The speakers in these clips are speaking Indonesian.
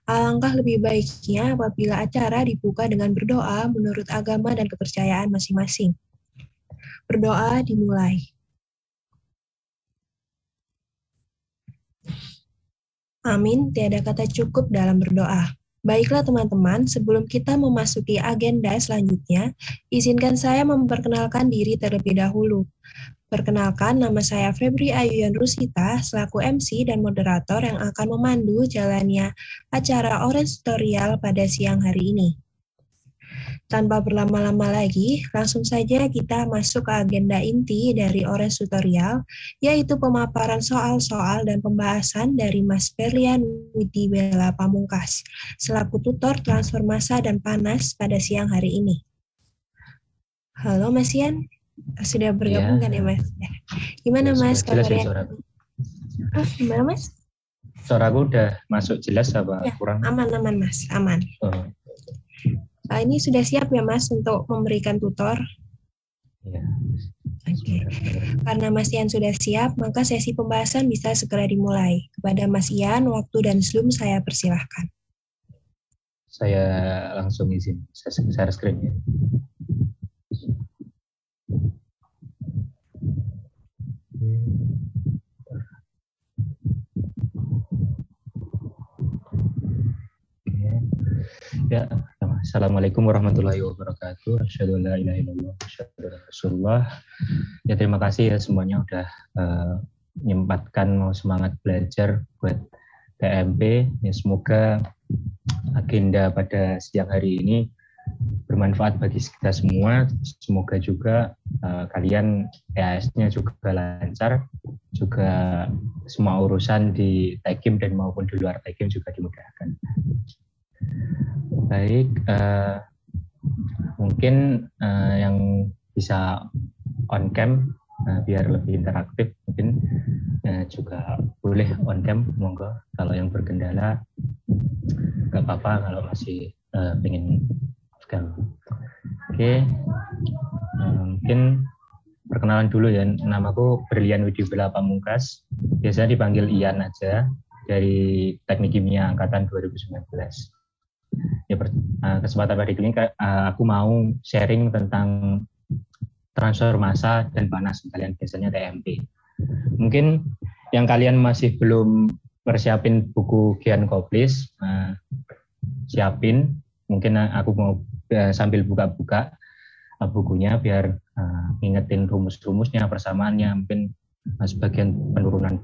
alangkah lebih baiknya apabila acara dibuka dengan berdoa menurut agama dan kepercayaan masing-masing. Berdoa dimulai. Amin, tiada kata cukup dalam berdoa. Baiklah teman-teman, sebelum kita memasuki agenda selanjutnya, izinkan saya memperkenalkan diri terlebih dahulu. Perkenalkan, nama saya Febri Ayuyan Rusita, selaku MC dan moderator yang akan memandu jalannya acara Orange Tutorial pada siang hari ini. Tanpa berlama-lama lagi, langsung saja kita masuk ke agenda inti dari Orange Tutorial, yaitu pemaparan soal-soal dan pembahasan dari Mas Ferlian Widibela Pamungkas, selaku tutor transfer massa dan panas pada siang hari ini. Halo Mas Ian, sudah bergabung kan ya Mas? Gimana Mas kabarnya? Gimana Mas? Suaraku udah masuk jelas apa ya, kurang? Aman Mas, aman. Oh. Ini sudah siap ya Mas untuk memberikan tutor? Ya. Oke. Karena Mas Ian sudah siap, maka sesi pembahasan bisa segera dimulai. Kepada Mas Ian, waktu dan Zoom saya persilahkan. Saya langsung izin, saya share screen ya. Ya, Assalamualaikum warahmatullahi wabarakatuh. Asyhadu an la ilaha illallah wa asyhadu anna Rasulullah. Ya, terima kasih ya semuanya udah menyempatkan mau semangat belajar buat TMP. Ya, semoga agenda pada siang hari ini bermanfaat bagi kita semua. Semoga juga kalian EAS-nya juga lancar, juga semua urusan di Tekim dan maupun di luar Tekim juga dimudahkan. Baik, mungkin yang bisa on cam biar lebih interaktif mungkin juga boleh on cam, monggo. Kalau yang berkendala nggak apa-apa kalau masih pengen off cam. Oke, mungkin perkenalan dulu ya. Namaku Ferlian Widibela Pamungkas, biasanya dipanggil Ian aja, dari Teknik Kimia Angkatan 2019. Ya, kesempatan pada ini aku mau sharing tentang transfer massa dan panas, kalian biasanya TMP. Mungkin yang kalian masih belum persiapin buku Gian Koplis, siapin. Mungkin aku mau sambil buka-buka bukunya biar ngingetin rumus-rumusnya, persamaannya, mungkin sebagian penurunan.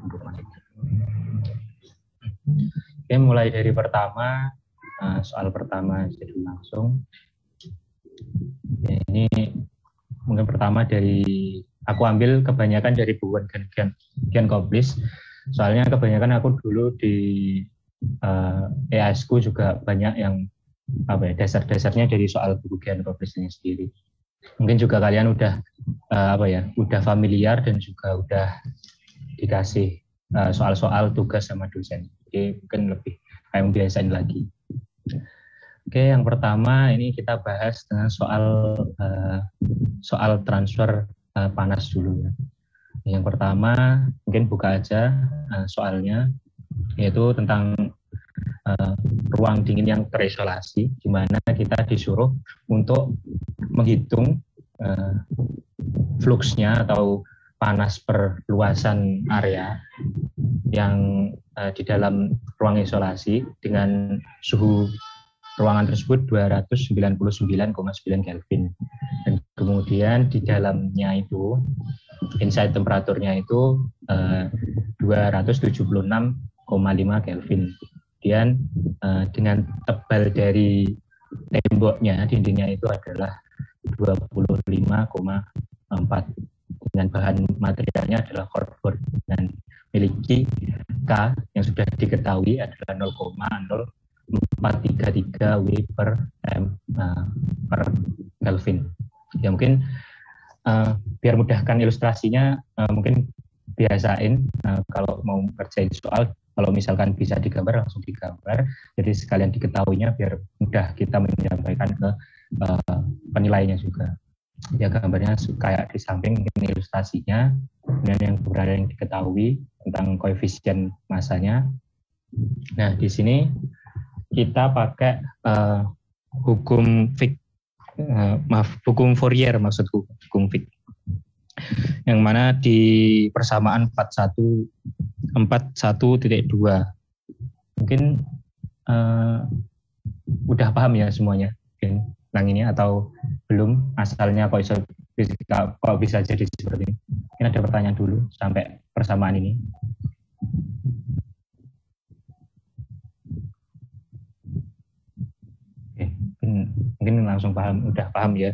Oke, mulai dari pertama. Soal pertama jadi langsung. Ya, ini mungkin pertama dari aku ambil kebanyakan dari buku Gian Koplis. Soalnya kebanyakan aku dulu di EAS-ku juga banyak yang dasar-dasarnya dari soal buku Gian Koplis ini sendiri. Mungkin juga kalian udah udah familiar dan juga udah dikasih soal-soal tugas sama dosen. Jadi mungkin lebih kayak biasain lagi. Oke, yang pertama ini kita bahas dengan soal transfer panas dulu ya. Yang pertama mungkin buka aja soalnya, yaitu tentang ruang dingin yang terisolasi, di mana kita disuruh untuk menghitung fluxnya atau panas per luasan area yang di dalam ruang isolasi dengan suhu ruangan tersebut 299,9 Kelvin. Dan kemudian di dalamnya itu, inside temperaturnya itu 276,5 Kelvin. Kemudian dengan tebal dari temboknya, dindingnya itu adalah 25,4. Dengan bahan materialnya adalah cardboard dan memiliki K yang sudah diketahui adalah 0,0433 W per Kelvin. Ya mungkin biar mudahkan ilustrasinya, mungkin biasain kalau mau kerjain soal, kalau misalkan bisa digambar langsung digambar, jadi sekalian diketahuinya biar mudah kita menyampaikan ke penilainya juga. Ya gambarnya kayak di samping mungkin ilustrasinya, dan yang berada yang diketahui tentang koefisien massanya, Nah, di sini kita pakai hukum Fourier maksudku, hukum Fick. Yang mana di persamaan 41.2. Mungkin udah paham ya semuanya mungkin tentang ini atau belum, asalnya kok bisa jadi seperti ini. Mungkin ada pertanyaan dulu sampai persamaan ini. Oke, mungkin langsung paham, udah paham ya.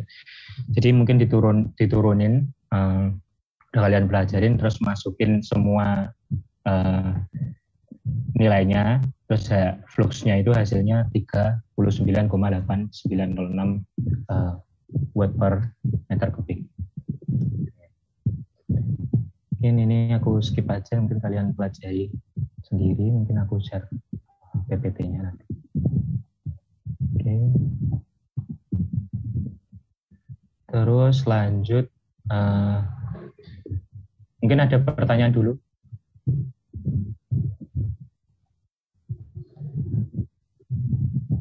Jadi mungkin diturunin, udah kalian pelajarin, terus masukin semua nilainya, terus fluxnya itu hasilnya 39,8906 watt per meter kubik. Mungkin ini aku skip aja, mungkin kalian pelajari sendiri, mungkin aku share PPT-nya nanti. Oke. Terus lanjut, mungkin ada pertanyaan dulu.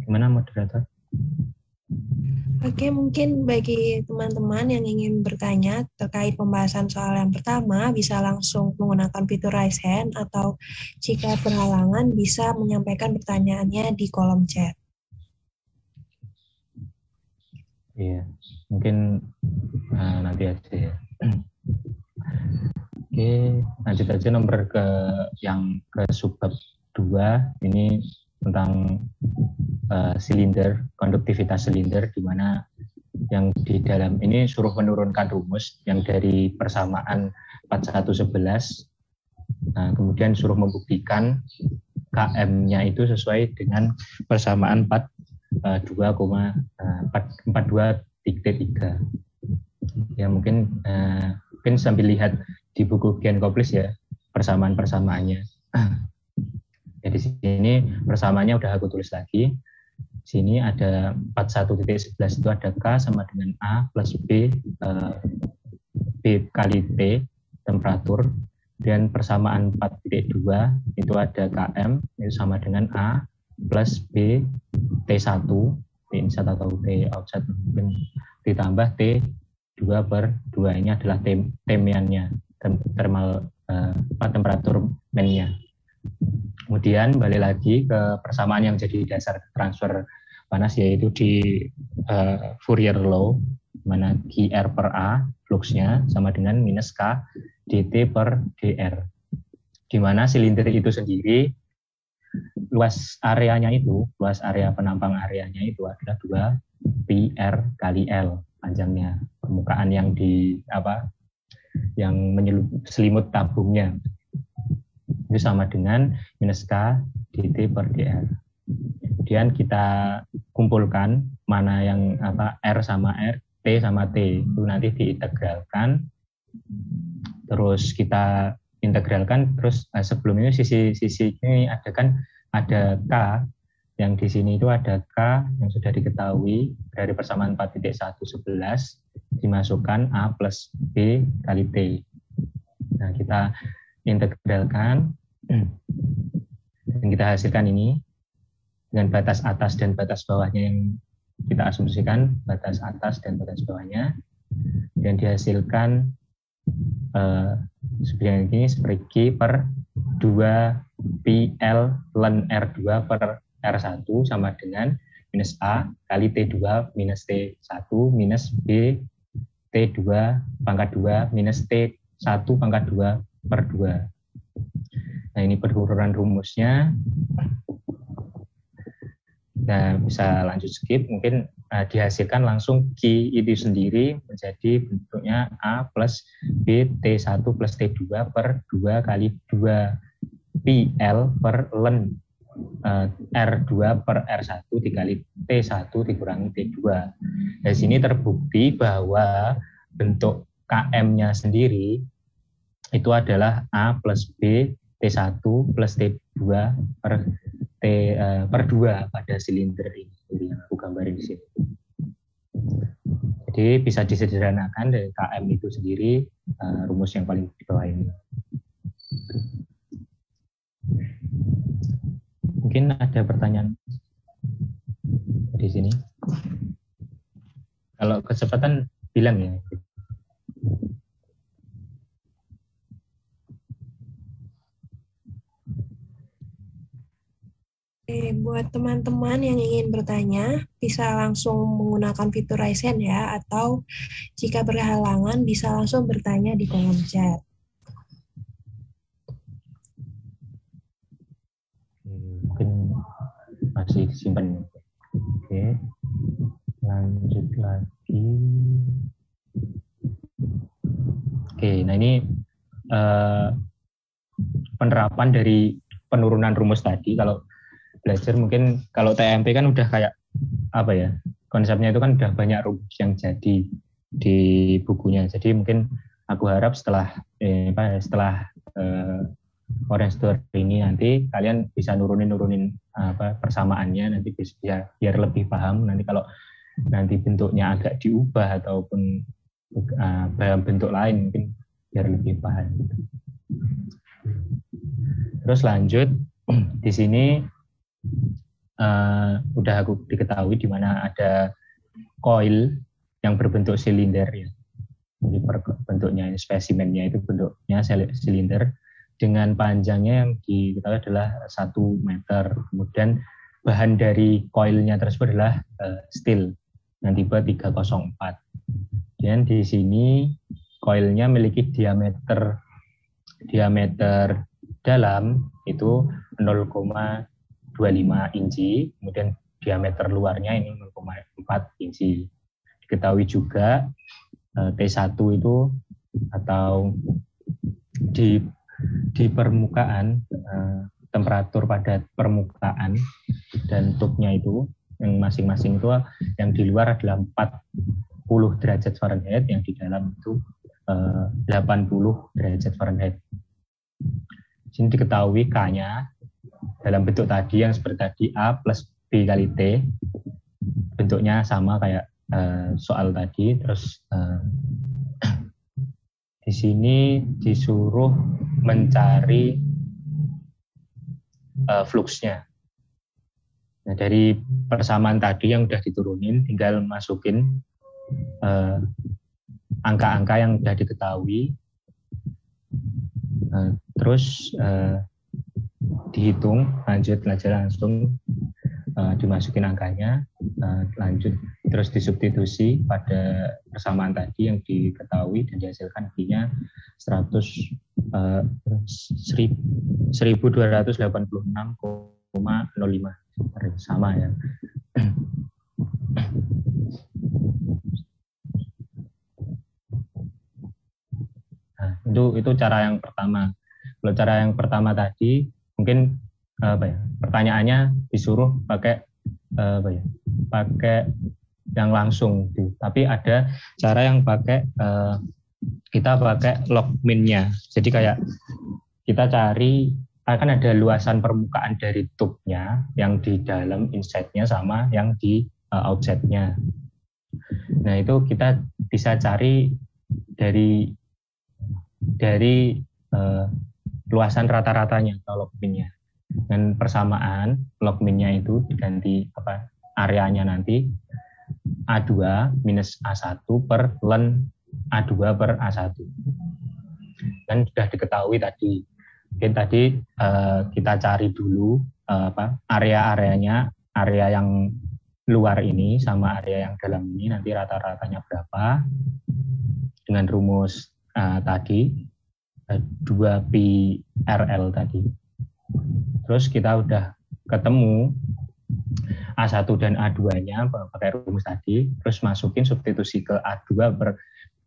Gimana moderator? Oke, mungkin bagi teman-teman yang ingin bertanya terkait pembahasan soal yang pertama, bisa langsung menggunakan fitur raise hand, atau jika berhalangan bisa menyampaikan pertanyaannya di kolom chat. Iya, mungkin nanti aja ya. Oke, lanjut aja nomor ke subbab 2, ini tentang silinder, konduktivitas silinder, di mana yang di dalam ini suruh menurunkan rumus yang dari persamaan 4111, kemudian suruh membuktikan KM-nya itu sesuai dengan persamaan 42,42.3. Ya mungkin sambil lihat di buku Genkoplis ya persamaan-persamaannya. Ya, di sini persamaannya udah aku tulis lagi. Sini ada 41.11 itu ada K sama dengan A plus B, B kali T temperatur, dan persamaan 4.2 itu ada KM itu sama dengan A plus B T1, T inside atau T outside, mungkin ditambah T2 per 2, ini adalah thermiannya, thermal temperatur main-nya. Kemudian balik lagi ke persamaan yang jadi dasar transfer panas, yaitu di Fourier law, mana QR per A fluxnya sama dengan minus K dt per dr, di mana silinder itu sendiri luas area penampang areanya itu adalah 2 pi R kali L panjangnya, permukaan yang yang selimut tabungnya itu sama dengan minus K dt per dr. Kemudian kita kumpulkan mana yang R sama R, T sama T, itu nanti diintegralkan, terus kita integralkan, terus sebelum ini sisi ini ada K, yang di sini itu ada K yang sudah diketahui dari persamaan 4.111 dimasukkan A plus B kali T. Nah, kita integralkan dan kita hasilkan ini dengan batas atas dan batas bawahnya yang kita asumsikan, batas atas dan batas bawahnya, dan dihasilkan seperti ini, seperti per 2 pi L ln R2 per R1 sama dengan minus A kali T2 minus T1 minus B T2 pangkat 2 minus T1 pangkat 2 per 2. Nah, ini penurunan rumusnya. Nah, bisa lanjut skip, mungkin dihasilkan langsung Q itu sendiri menjadi bentuknya A plus B T1 plus T2 per 2 kali 2 pi L per ln R2 per R1 dikali T1 dikurangi T2. Dari sini terbukti bahwa bentuk KM-nya sendiri itu adalah A plus B T1 plus T2 per 2 pada silinder ini yang aku gambarin di sini. Jadi bisa disederhanakan dari KM itu sendiri, rumus yang paling di bawah ini. Mungkin ada pertanyaan di sini. Kalau kecepatan bilang ya. Buat teman-teman yang ingin bertanya, bisa langsung menggunakan fitur Raise Hand ya, atau jika berhalangan bisa langsung bertanya di kolom chat. Mungkin masih disimpan. Oke, lanjut lagi. Oke, nah ini penerapan dari penurunan rumus tadi. Kalau belajar mungkin kalau TMP kan udah kayak apa ya, konsepnya itu kan udah banyak rumus yang jadi di bukunya. Jadi mungkin aku harap setelah Orange Store ini nanti kalian bisa nurunin persamaannya, nanti bisa biar lebih paham. Nanti kalau nanti bentuknya agak diubah ataupun dalam bentuk lain mungkin biar lebih paham. Terus lanjut di sini udah aku diketahui di mana ada coil yang berbentuk silinder ya. Jadi bentuknya spesimennya itu bentuknya silinder dengan panjangnya yang diketahui adalah 1 meter. Kemudian bahan dari coilnya tersebut adalah steel yang tipe 304. Dan di sini coilnya memiliki diameter dalam itu 0,25 inci, kemudian diameter luarnya ini 0,4 inci. Diketahui juga T1 itu atau di permukaan, temperatur pada permukaan dan tubnya itu yang masing-masing itu yang di luar adalah 40 derajat Fahrenheit, yang di dalam itu 80 derajat Fahrenheit. Di sini diketahui K-nya dalam bentuk tadi yang seperti tadi A plus B kali T, bentuknya sama kayak soal tadi. Terus di sini disuruh mencari fluxnya. Nah, dari persamaan tadi yang sudah diturunin, tinggal masukin angka-angka yang sudah diketahui, terus dihitung, lanjut belajar langsung, dimasukin angkanya, lanjut terus disubstitusi pada persamaan tadi yang diketahui dan dihasilkan hasilnya 1286,05 sama ya. Nah, itu cara yang pertama. Kalau cara yang pertama tadi mungkin pertanyaannya disuruh pakai pakai yang langsung, tapi ada cara yang pakai kita pakai log min-nya. Jadi kayak kita cari, akan ada luasan permukaan dari tubnya yang di dalam inside-nya sama yang di outside-nya. Nah, itu kita bisa cari dari luasan rata-ratanya atau log min-nya. Dan persamaan log min-nya itu diganti areanya nanti A2 minus A1 per ln A2 per A1. Dan sudah diketahui tadi. Mungkin tadi kita cari dulu area-areanya, area yang luar ini sama area yang dalam ini nanti rata-ratanya berapa dengan rumus tadi 2pi RL tadi. Terus kita udah ketemu A1 dan A2-nya pakai rumus tadi, terus masukin substitusi ke A2 per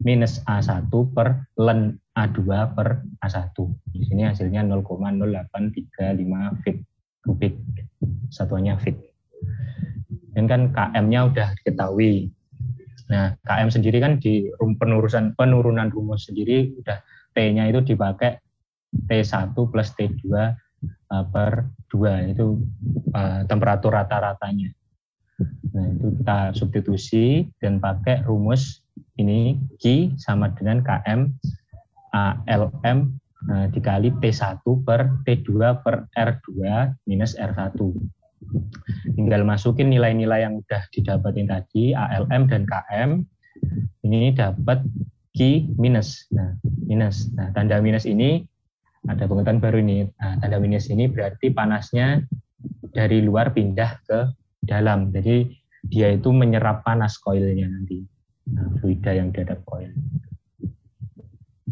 minus A1 per ln A2 per A1. Di sini hasilnya 0,0835 feet kubik, satuannya feet. Dan kan KM-nya udah diketahui. Nah, KM sendiri kan di penurunan rumus sendiri udah T-nya itu dipakai T1 plus T2 per 2, itu temperatur rata-ratanya. Nah, itu kita substitusi dan pakai rumus ini Q sama dengan KM ALM dikali T1 per T2 per R2 minus R1. Tinggal masukin nilai-nilai yang udah didapatin tadi, ALM dan KM, ini dapat Q minus. Nah, minus. Nah, tanda minus ini ada pengertian baru ini. Nah, tanda minus ini berarti panasnya dari luar pindah ke dalam. Jadi dia itu menyerap panas koilnya nanti. Nah, fluida yang di dalam koil.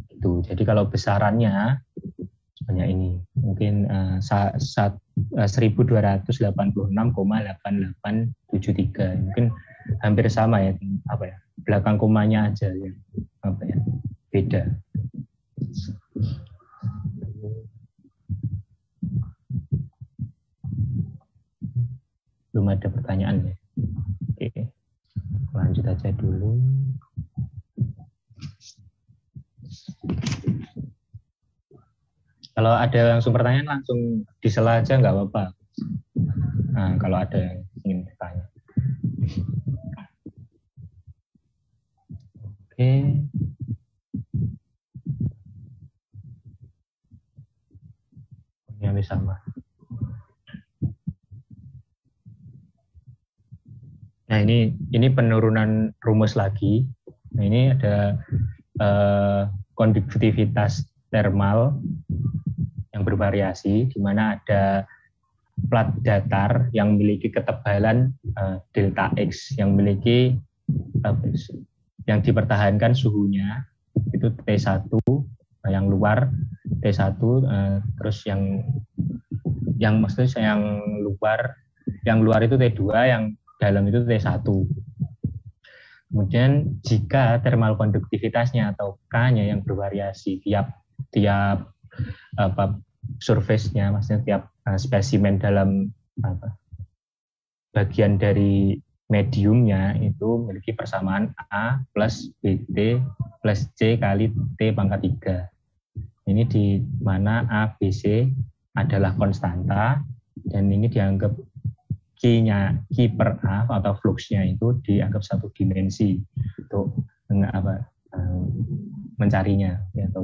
Itu. Jadi kalau besarannya sebanyak ini, mungkin 1286,8873. Mungkin hampir sama ya, belakang komanya aja yang beda. Belum ada pertanyaan ya. Oke, lanjut aja dulu. Kalau ada langsung pertanyaan langsung disela aja nggak apa-apa. Nah, kalau ada yang ingin bertanya. Oke. Ini sama. Nah, ini penurunan rumus lagi. Nah, ini ada konduktivitas termal yang bervariasi, di mana ada plat datar yang memiliki ketebalan delta X, yang memiliki yang dipertahankan suhunya itu T1, yang luar T1, terus yang maksudnya yang luar itu T2, yang dalam itu T1. Kemudian jika thermal konduktivitasnya atau K-nya yang bervariasi tiap surface-nya, maksudnya tiap spesimen dalam bagian dari mediumnya itu memiliki persamaan A plus BT plus C kali T pangkat 3. Ini di mana A, B, C adalah konstanta, dan ini dianggap Q per A atau fluxnya itu dianggap satu dimensi untuk mencarinya, ya, atau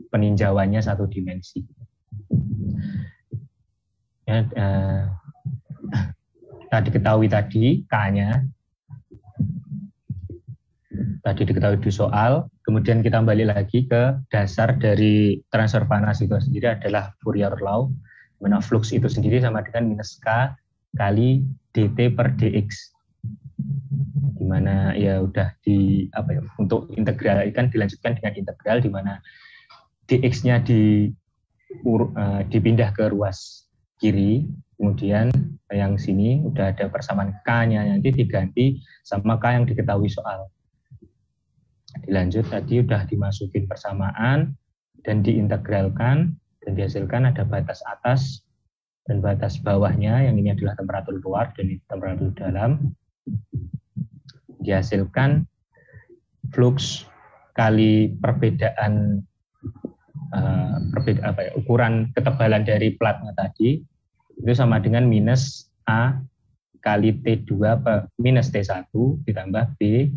peninjauannya satu dimensi. Ya, diketahui tadi K-nya tadi diketahui di soal, kemudian kita kembali lagi ke dasar dari transfer panas itu sendiri adalah Fourier law, di mana flux itu sendiri sama dengan minus K kali dt per dx, di mana ya udah untuk integral kan dilanjutkan dengan integral, di mana dx-nya dipindah ke ruas kiri, kemudian yang sini udah ada persamaan K-nya nanti diganti sama K yang diketahui soal. Dilanjut tadi udah dimasukin persamaan dan diintegralkan, dan dihasilkan ada batas atas dan batas bawahnya, yang ini adalah temperatur luar dan ini temperatur dalam. Dihasilkan flux kali perbedaan ukuran ketebalan dari platnya tadi itu sama dengan minus A kali T2 minus T1 ditambah B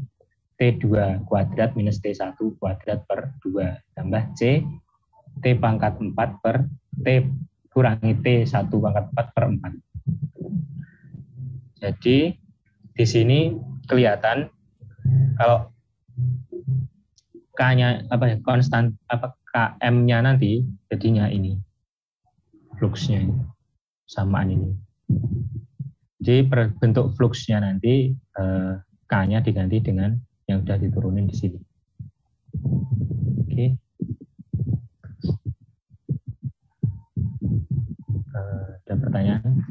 T2 kuadrat minus T1 kuadrat per 2 tambah C T pangkat 4 per T kurangi T1 pangkat 4 per 4. Jadi di sini kelihatan kalau K-nya konstan KM-nya nanti jadinya ini fluxnya ini samaan ini. Jadi bentuk fluxnya nanti K-nya diganti dengan yang sudah diturunin di sini. Oke. Ada pertanyaan?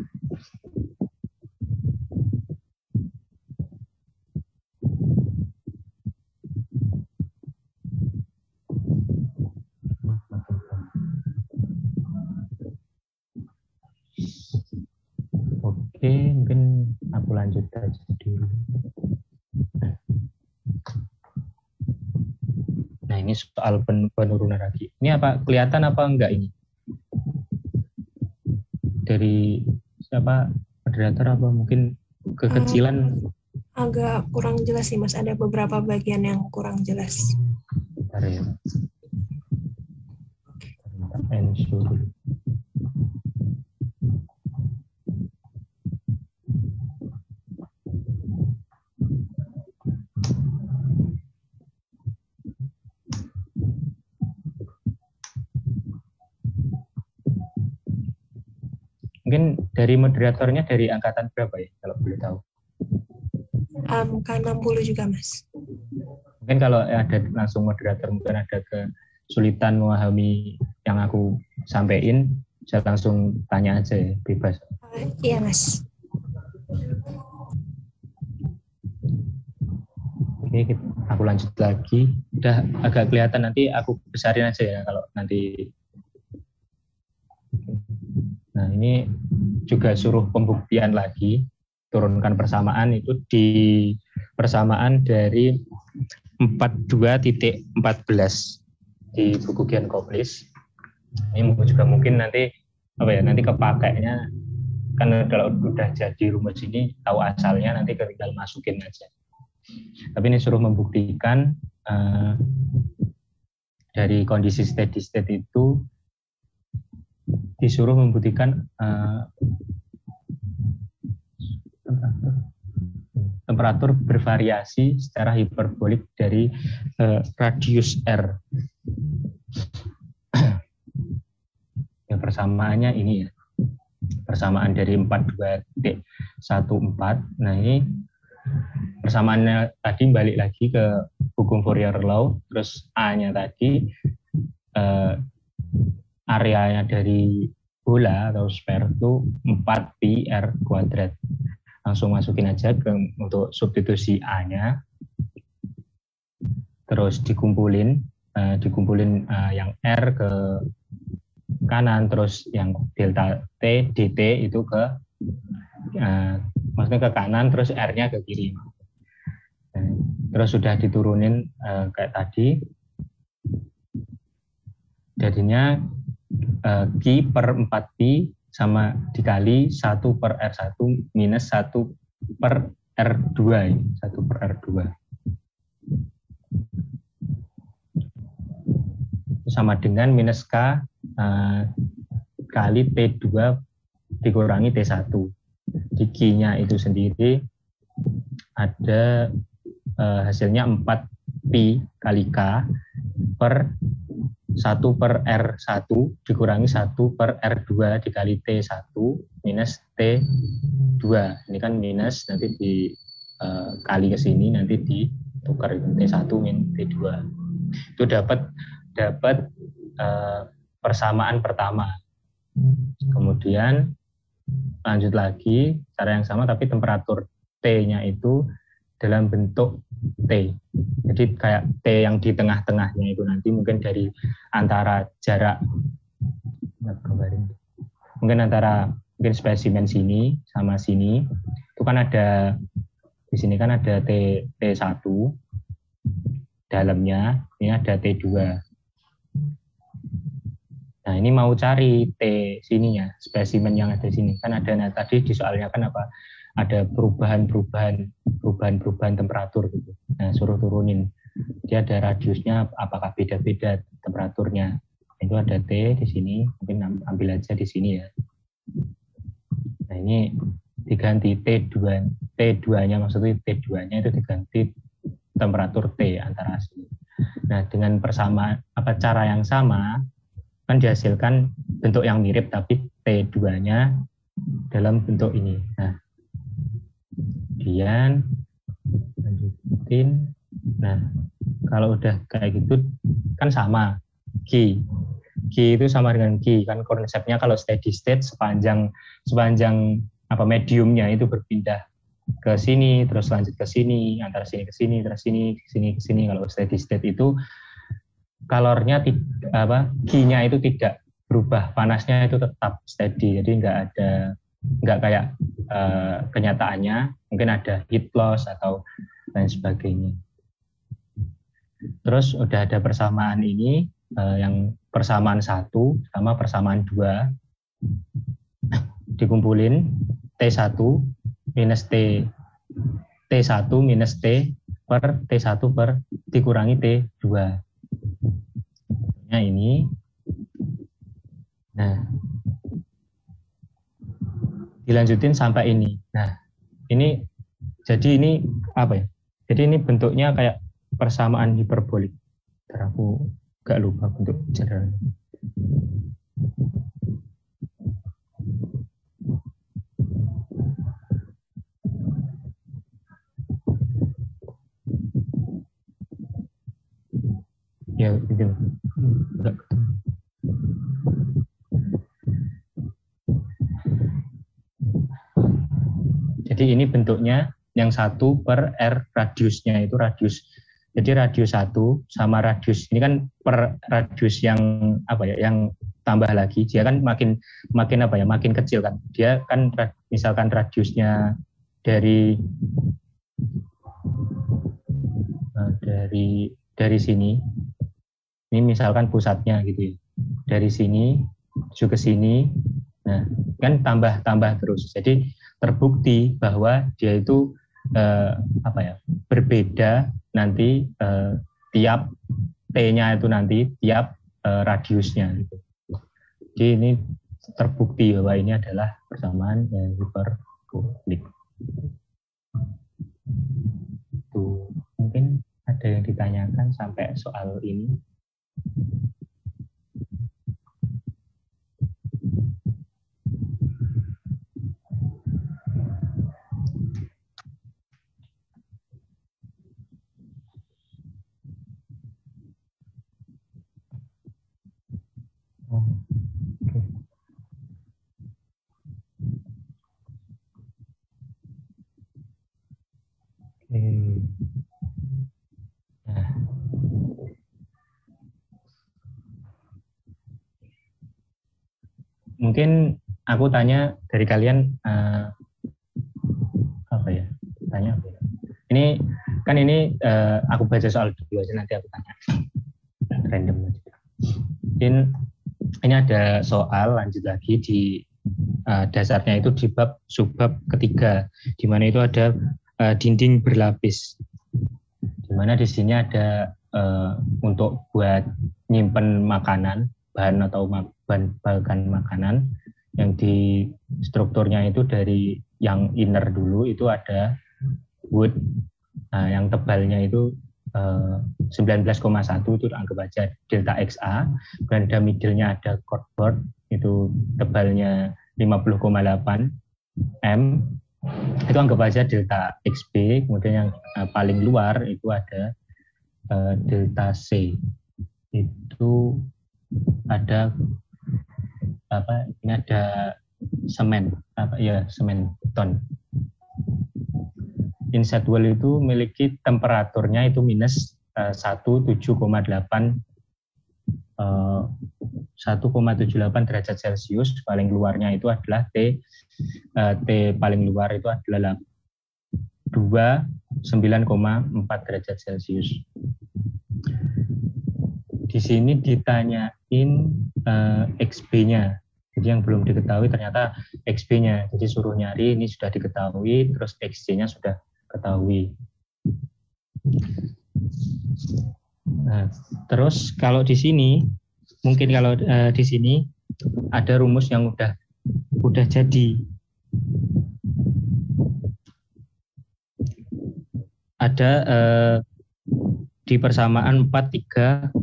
Oke, mungkin aku lanjut aja dulu. Nah, ini soal penurunan lagi. Ini apa kelihatan apa enggak ini? Dari siapa, moderator apa mungkin kekecilan? Agak kurang jelas sih, Mas. Ada beberapa bagian yang kurang jelas. Bentar ya. Ensur. Mungkin dari moderatornya dari angkatan berapa ya, kalau boleh tahu? K60 juga, Mas. Mungkin kalau ada langsung moderator, mungkin ada kesulitan memahami yang aku sampaikan, saya langsung tanya aja ya, bebas. Iya, Mas. Oke, aku lanjut lagi. Udah agak kelihatan, nanti aku besarin aja ya kalau nanti. Nah, ini juga suruh pembuktian lagi. Turunkan persamaan itu di persamaan dari 42.14 di buku Gian Koplis. Ini juga mungkin nanti nanti kepakainya kan kalau udah jadi rumus ini tahu asalnya, nanti tinggal masukin aja. Tapi ini suruh membuktikan dari kondisi steady state itu disuruh membuktikan temperatur bervariasi secara hiperbolik dari radius R. Ya, persamaannya ini ya. Persamaan dari 42.14. Nah, ini persamaannya tadi balik lagi ke hukum Fourier law, terus A-nya tadi areanya dari bola atau sphere itu 4pi R kuadrat. Langsung masukin aja untuk substitusi A-nya. Terus dikumpulin yang R ke kanan, terus yang delta T dt itu ke maksudnya ke kanan, terus R-nya ke kiri. Terus sudah diturunin kayak tadi. Jadinya Q per 4pi sama dikali 1 per R1 minus 1 per R2. 1 per R2. Sama dengan minus K kali T2 dikurangi T1. Di Q-nya itu sendiri ada hasilnya 4pi kali K per 1 per R1 dikurangi 1 per R2 dikali T1 minus T2. Ini kan minus, nanti dikali ke sini, nanti ditukar T1 min T2. Itu dapat persamaan pertama. Kemudian lanjut lagi cara yang sama, tapi temperatur T-nya itu dalam bentuk T. Jadi kayak T yang di tengah-tengahnya itu nanti mungkin dari antara jarak, mungkin antara spesimen sini sama sini, itu kan ada, di sini kan ada T1 dalamnya, ini ada T2. Nah, ini mau cari T sininya, spesimen yang ada di sini. Kan ada, nah tadi di soalnya kan apa? Ada perubahan temperatur gitu. Nah, suruh turunin. Dia ada radiusnya, apakah beda-beda temperaturnya. Itu ada T di sini, mungkin ambil aja di sini ya. Nah, ini diganti T2-nya, maksudnya T2-nya itu diganti temperatur T antara sini. Nah, dengan persamaan cara yang sama kan dihasilkan bentuk yang mirip, tapi T2-nya dalam bentuk ini. Nah, kemudian lanjutin. Nah, kalau udah kayak gitu kan sama Q itu sama dengan Q kan, konsepnya kalau steady state sepanjang mediumnya itu berpindah ke sini, terus lanjut ke sini, antara sini ke sini, terus sini ke sini. Kalau steady state itu kalornya Q-nya itu tidak berubah, panasnya itu tetap steady, jadi nggak kayak kenyataannya mungkin ada heat loss atau lain sebagainya. Terus udah ada persamaan ini, yang persamaan 1 sama persamaan 2 dikumpulin T1 minus T1 minus T per T1 per dikurangi T2. Ini Nah, dilanjutin sampai ini. Nah, ini jadi ini apa ya? Jadi ini bentuknya kayak persamaan hiperbolik. Ntar aku gak lupa bentuk generalnya. Ya, gitu. Enggak ketemu. Jadi ini bentuknya yang 1/R radiusnya itu radius. Jadi radius 1 sama radius ini kan per radius yang apa ya, yang tambah lagi dia kan makin apa ya, makin kecil kan. Dia kan misalkan radiusnya dari sini. Ini misalkan pusatnya gitu ya. Dari sini menuju ke sini. Nah, kan tambah terus. Jadi terbukti bahwa dia itu apa ya, berbeda nanti tiap T-nya itu nanti tiap radiusnya gitu. Jadi ini terbukti bahwa ini adalah persamaan yang hiperbolik. Tuh, mungkin ada yang ditanyakan sampai soal ini. Nah, mungkin aku tanya dari kalian apa ya? Tanya apa ya? Ini kan ini aku baca soal dulu aja, nanti aku tanya random aja. Ini ada soal lanjut lagi di dasarnya itu di bab subbab ketiga, di mana itu ada dinding berlapis. Di mana di sini ada untuk buat nyimpen makanan, bahan atau bahan makanan yang di strukturnya itu dari yang inner dulu itu ada wood. Nah, yang tebalnya itu 19,1 itu anggap aja delta XA, dan di middle-nya ada cardboard itu tebalnya 50,8 M, itu anggap aja delta XB. Kemudian yang paling luar itu ada delta C, itu ada apa, ini ada semen apa ya, semen beton. Inside wall itu memiliki temperaturnya itu minus 1,78 derajat Celcius. Paling luarnya itu adalah T paling luar itu adalah 9,4 derajat Celcius. Di sini ditanyain XB-nya. Jadi yang belum diketahui ternyata XB-nya. Jadi suruh nyari, ini sudah diketahui, terus XC-nya sudah ketahui. Nah, terus kalau di sini, mungkin kalau di sini ada rumus yang udah jadi. Ada di persamaan 43.3.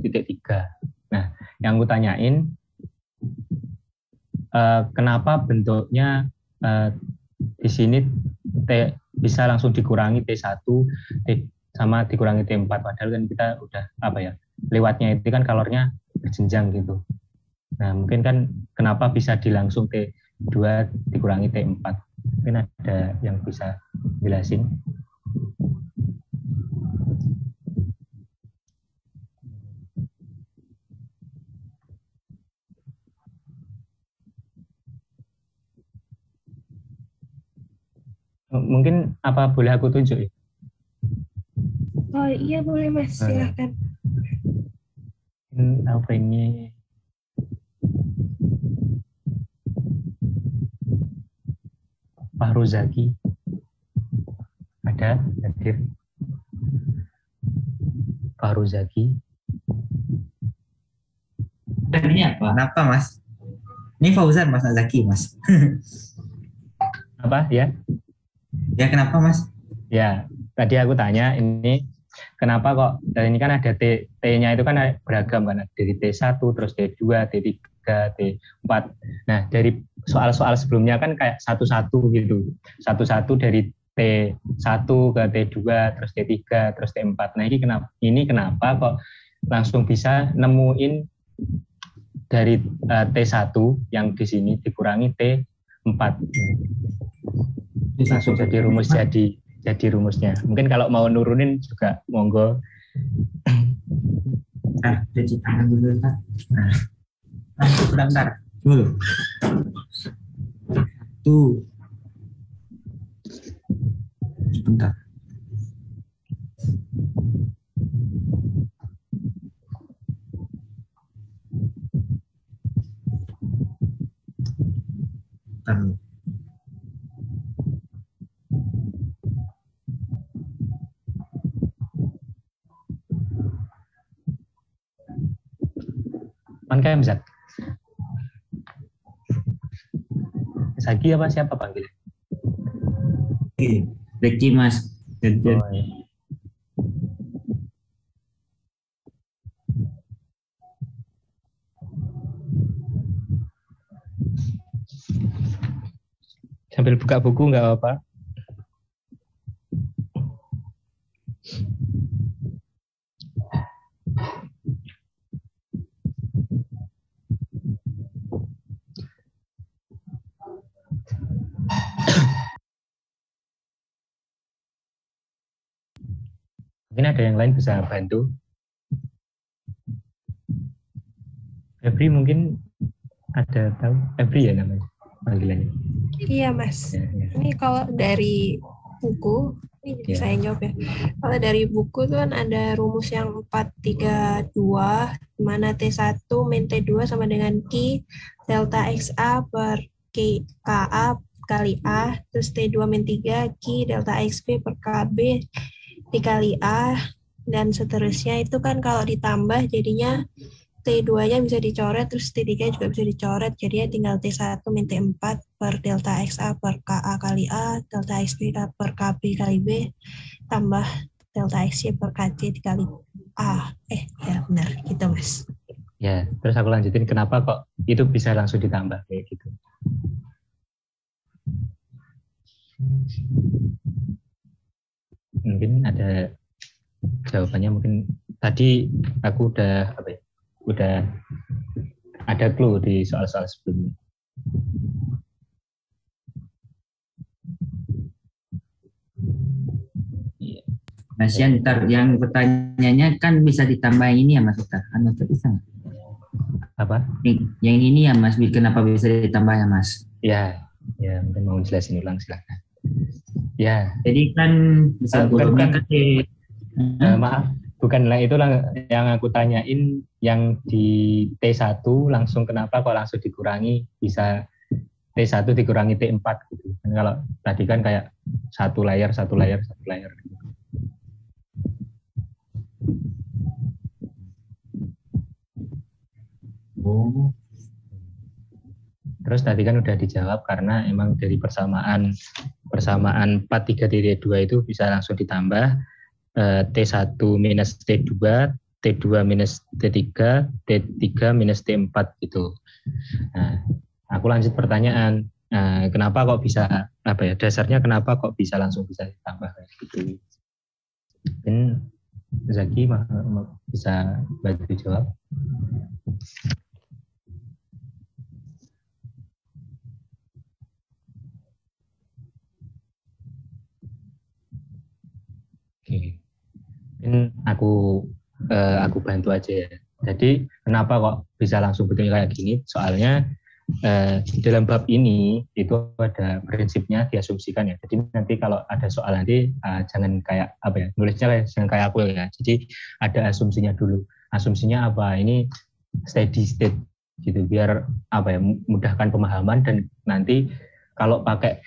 Nah, yang aku tanyain, kenapa bentuknya di sini T bisa langsung dikurangi T1 sama dikurangi T4, padahal kan kita udah apa ya, lewatnya itu kan kalornya berjenjang gitu. Nah, mungkin kan kenapa bisa dilangsung T2 dikurangi T4? Mungkin ada yang bisa jelasin? Mungkin apa boleh aku tunjuk ya? Oh iya boleh Mas, silahkan. Apa ini? Pak Rozaki ada hadir? Pak Rozaki. Tadinya apa? Kenapa Mas? Ini Fauzan, Mas Zaki, Mas. Apa ya? Ya, kenapa, Mas? Ya, tadi aku tanya ini kenapa kok, dan ini kan ada T-nya itu kan beragam kan, dari T1, terus T2, T3, T4. Nah, dari soal-soal sebelumnya kan kayak satu-satu gitu. Satu-satu dari T1 ke T2, terus T3, terus T4. Nah, ini kenapa kok langsung bisa nemuin dari T1 yang di sini dikurangi T4. Langsung jadi rumusnya. Mungkin kalau mau nurunin juga monggo. Nah, cuci tangan dulu, Pak. Nah, bentar. Dulu. Tuh. Bentar. Bentar. Kan Zak. Zaki apa siapa panggil? Zaki, Mas. Oh, iya. Sambil buka buku nggak apa-apa. Mungkin ada yang lain bisa bantu. Febri mungkin ada tahu? Febri ya namanya panggilannya. Iya, Mas. Ya. Ini kalau dari buku, ini Ya. saya jawab ya. Kalau dari buku itu kan ada rumus yang 432, di mana T1 min T2 sama dengan Q delta XA per KA kali A, terus T2 min 3 Q delta XB per KB dikali A, dan seterusnya. Itu kan kalau ditambah jadinya T2-nya bisa dicoret, terus T3 juga bisa dicoret, jadinya tinggal T1 min T4 per delta XA per KA kali A, delta XB per KB kali B, tambah delta XY per KC dikali A. Ya benar, gitu Mas. Ya, terus aku lanjutin kenapa kok itu bisa langsung ditambah kayak gitu. Mungkin ada jawabannya, mungkin tadi aku udah ada clue di soal-soal sebelumnya. Mas Yan, ntar yang pertanyaannya kan bisa ditambah yang ini ya Mas Ustaz? Anu bisa nggak? Apa? Yang ini ya Mas, kenapa bisa ditambah ya Mas? Ya mungkin mau jelasin ulang silakan. Ya. Jadi kan bisa bukan. Maaf, bukanlah itulah yang aku tanyain, yang di T1 langsung kenapa kok langsung dikurangi bisa T1 dikurangi T4 gitu. Kan kalau tadi kan kayak satu layar. Oh. Terus tadi kan udah dijawab karena emang dari persamaan 4,3,2 itu bisa langsung ditambah T1 minus T2, T2 minus T3, T3 minus T4 gitu. Nah, aku lanjut pertanyaan. Kenapa kok bisa dasarnya kenapa kok bisa langsung bisa ditambah kayak gitu? Mungkin Zaki bisa bantu jawab. Oke. Mungkin aku bantu aja ya. Jadi kenapa kok bisa langsung betulnya kayak gini? Soalnya di dalam bab ini itu ada prinsipnya diasumsikan ya. Jadi nanti kalau ada soal nanti jangan kayak nulisnya jangan kayak aku ya. Jadi ada asumsinya dulu. Asumsinya apa? Ini steady state gitu biar mudahkan pemahaman, dan nanti kalau pakai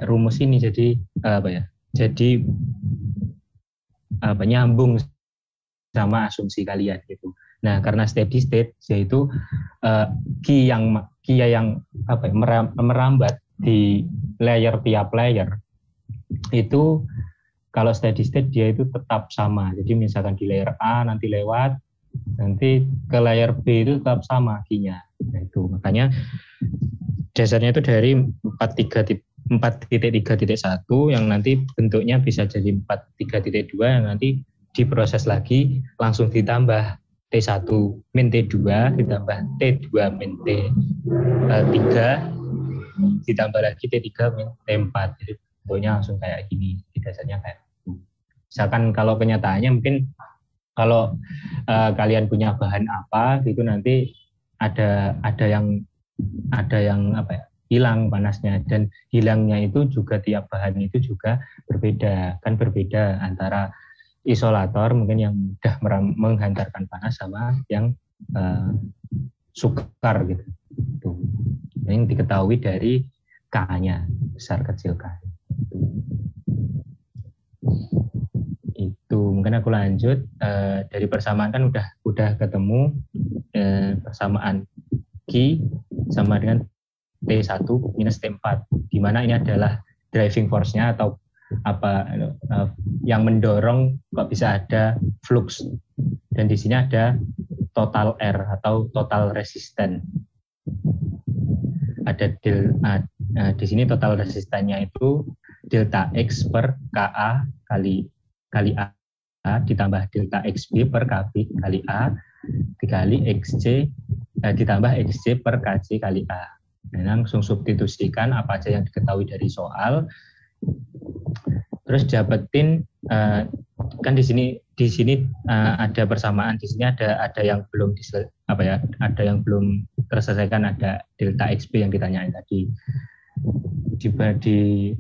rumus ini jadi jadi nyambung sama asumsi kalian gitu. Nah, karena steady state yaitu Q kia yang merambat di layer tiap layer itu kalau steady state dia itu tetap sama. Jadi misalkan di layer A nanti lewat, nanti ke layer B itu tetap sama kinya. Nah, itu makanya dasarnya itu dari 4.3.1 yang nanti bentuknya bisa jadi 4.3.2 yang nanti diproses lagi langsung ditambah T1 min T2 ditambah T2 min T3 ditambah lagi T3 min T4. Jadi bentuknya langsung kayak gini, dasarnya kayak gitu. Misalkan kalau kenyataannya mungkin kalau kalian punya bahan apa gitu nanti ada yang apa ya, hilang panasnya, dan hilangnya itu juga tiap bahan itu juga berbeda, kan berbeda antara isolator mungkin yang mudah menghantarkan panas sama yang sukar gitu. Yang diketahui dari K-nya, besar kecil K. Itu mungkin aku lanjut dari persamaan kan udah ketemu persamaan Q sama dengan T1 minus T4, di mana ini adalah driving force-nya atau apa yang mendorong kok bisa ada flux, dan di sini ada total R atau total resisten. Ada di sini total resistannya itu delta X per Ka kali A ditambah delta XB per KB kali A dikali XC ditambah XC per KC kali A. Nah, langsung substitusikan apa aja yang diketahui dari soal, terus dapetin kan di sini ada persamaan, di sini ada yang belum ada yang belum terselesaikan, ada delta XB yang ditanyain tadi, di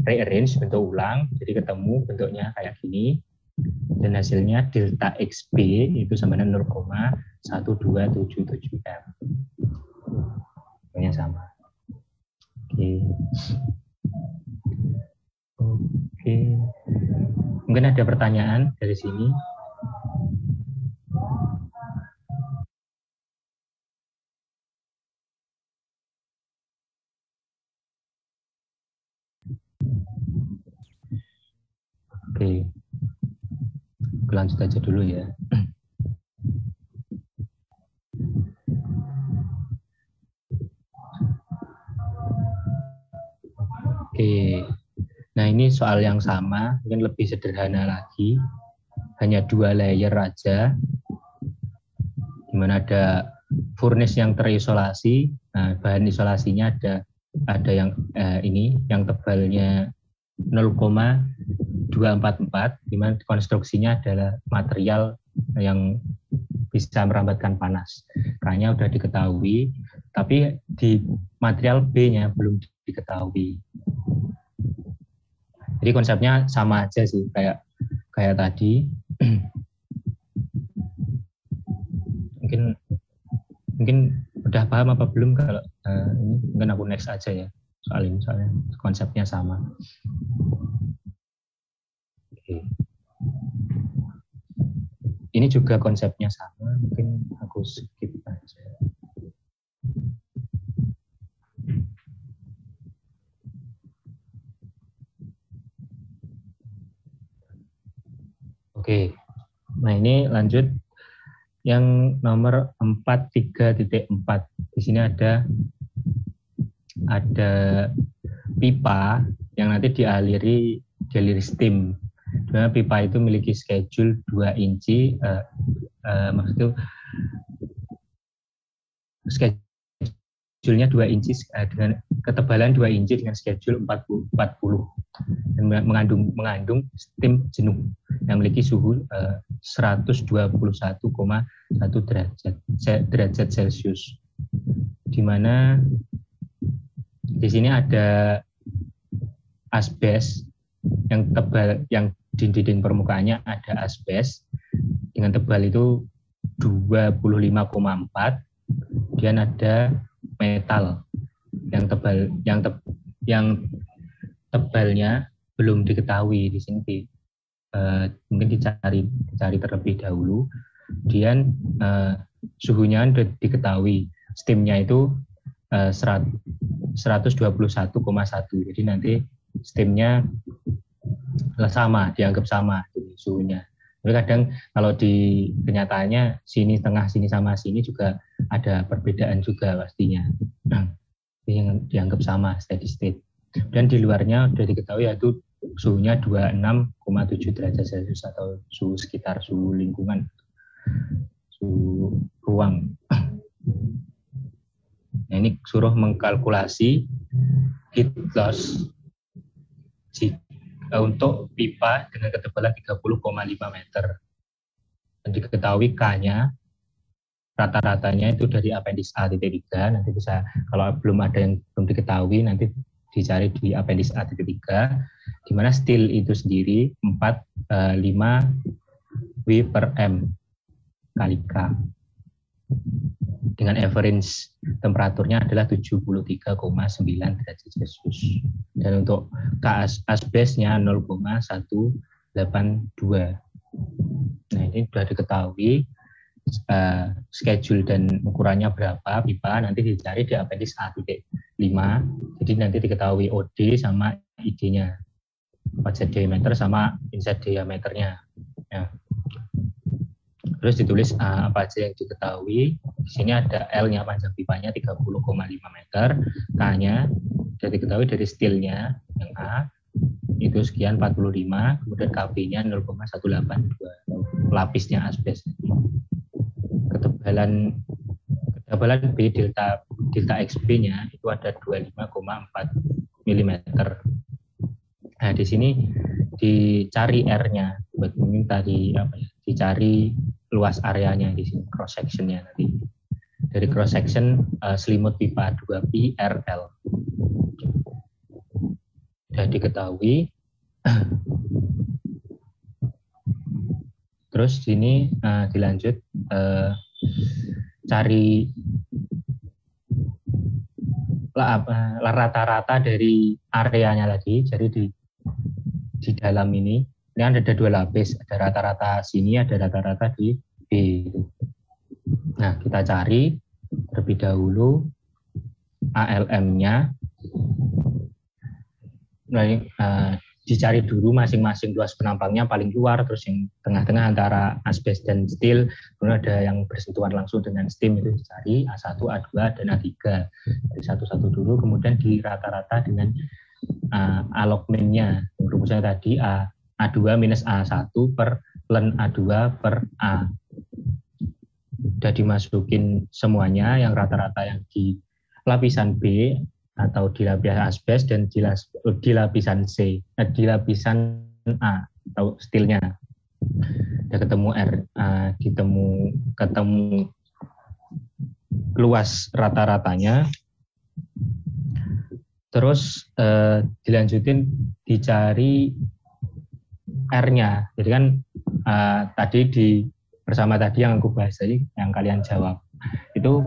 rearrange bentuk ulang jadi ketemu bentuknya kayak gini, dan hasilnya delta XB itu sama dengan 0,1277 M. Yang sama. Oke. Mungkin ada pertanyaan dari sini. Oke. Lanjut aja dulu ya. Oke, nah ini soal yang sama, mungkin lebih sederhana lagi, hanya 2 layer aja, di mana ada furnace yang terisolasi, nah, bahan isolasinya ada yang ini, yang tebalnya 0,244, di mana konstruksinya adalah material yang bisa merambatkan panas. Kayaknya udah diketahui, tapi di material B-nya belum diketahui. Jadi konsepnya sama aja sih kayak tadi. mungkin udah paham apa belum kalau ini mungkin aku next aja ya soal ini, soalnya konsepnya sama. Oke. Ini juga konsepnya sama, mungkin aku skip aja. Oke, nah ini lanjut yang nomor 43.4. Di sini ada pipa yang nanti dialiri steam. Dimana pipa itu memiliki schedule 2 inci, maksudnya schedule-nya 2 inci dengan ketebalan 2 inci dengan schedule 40 dan mengandung steam jenuh yang memiliki suhu 121,1 derajat Celcius, di mana di sini ada asbes yang tebal, yang di dinding permukaannya ada asbes dengan tebal itu 25,4, kemudian ada metal yang tebalnya belum diketahui di sini. Mungkin dicari terlebih dahulu. Kemudian suhunya sudah diketahui, steamnya itu 121,1. Jadi nanti steamnya sama, dianggap sama suhunya. Tapi kadang kalau di kenyataannya sini tengah, sini sama sini juga ada perbedaan juga pastinya. Yang dianggap sama, steady state. Dan di luarnya sudah diketahui yaitu suhunya 26,7 derajat Celcius atau suhu sekitar, suhu lingkungan, suhu ruang. Nah, ini suruh mengkalkulasi heat loss untuk pipa dengan ketebalan 30,5 meter. Dan diketahui K-nya, rata-ratanya itu dari appendix A.3, nanti bisa, kalau belum ada yang belum diketahui, nanti dicari di appendix A.3, di mana steel itu sendiri 5 W per M kali K. Dengan average temperaturnya adalah 73,9 derajat Celcius. Dan untuk K asbesnya 0,182. Nah, ini sudah diketahui schedule dan ukurannya berapa pipa, nanti dicari di appendix A.5. Jadi nanti diketahui OD sama ID-nya, outset diameter sama inside diameternya. Ya. Terus ditulis apa aja yang diketahui. Di sini ada L-nya, panjang pipanya 30,5 meter, K-nya sudah diketahui dari steel-nya yang A itu sekian 45, kemudian KB-nya 0,182, lapisnya asbes. Ketebalan B delta XB-nya itu ada 25,4 mm. Nah, di sini dicari R-nya, buat meminta dicari luas areanya di sini, cross section-nya nanti. Dari cross section selimut pipa 2pi RL. Sudah diketahui. Terus sini dilanjut cari rata-rata dari areanya lagi. Jadi di dalam ini ada 2 lapis, ada rata-rata sini, ada rata-rata di B. Nah, kita cari terlebih dahulu ALM-nya. Dicari dulu masing-masing luas penampangnya paling luar, terus yang tengah-tengah antara asbes dan steel, kemudian ada yang bersentuhan langsung dengan steam, itu dicari A1, A2, dan A3. Dari satu-satu dulu, kemudian di rata-rata dengan allotment-nya. Rumusnya tadi A2 minus A1 per ln A2 per A. Sudah dimasukin semuanya, yang rata-rata yang di lapisan B atau di lapisan asbes dan di lapisan C, di lapisan A atau steelnya. Sudah ketemu ketemu luas rata-ratanya. Terus dilanjutin dicari R-nya. Jadi kan tadi bersama tadi yang aku bahas tadi, yang kalian jawab, itu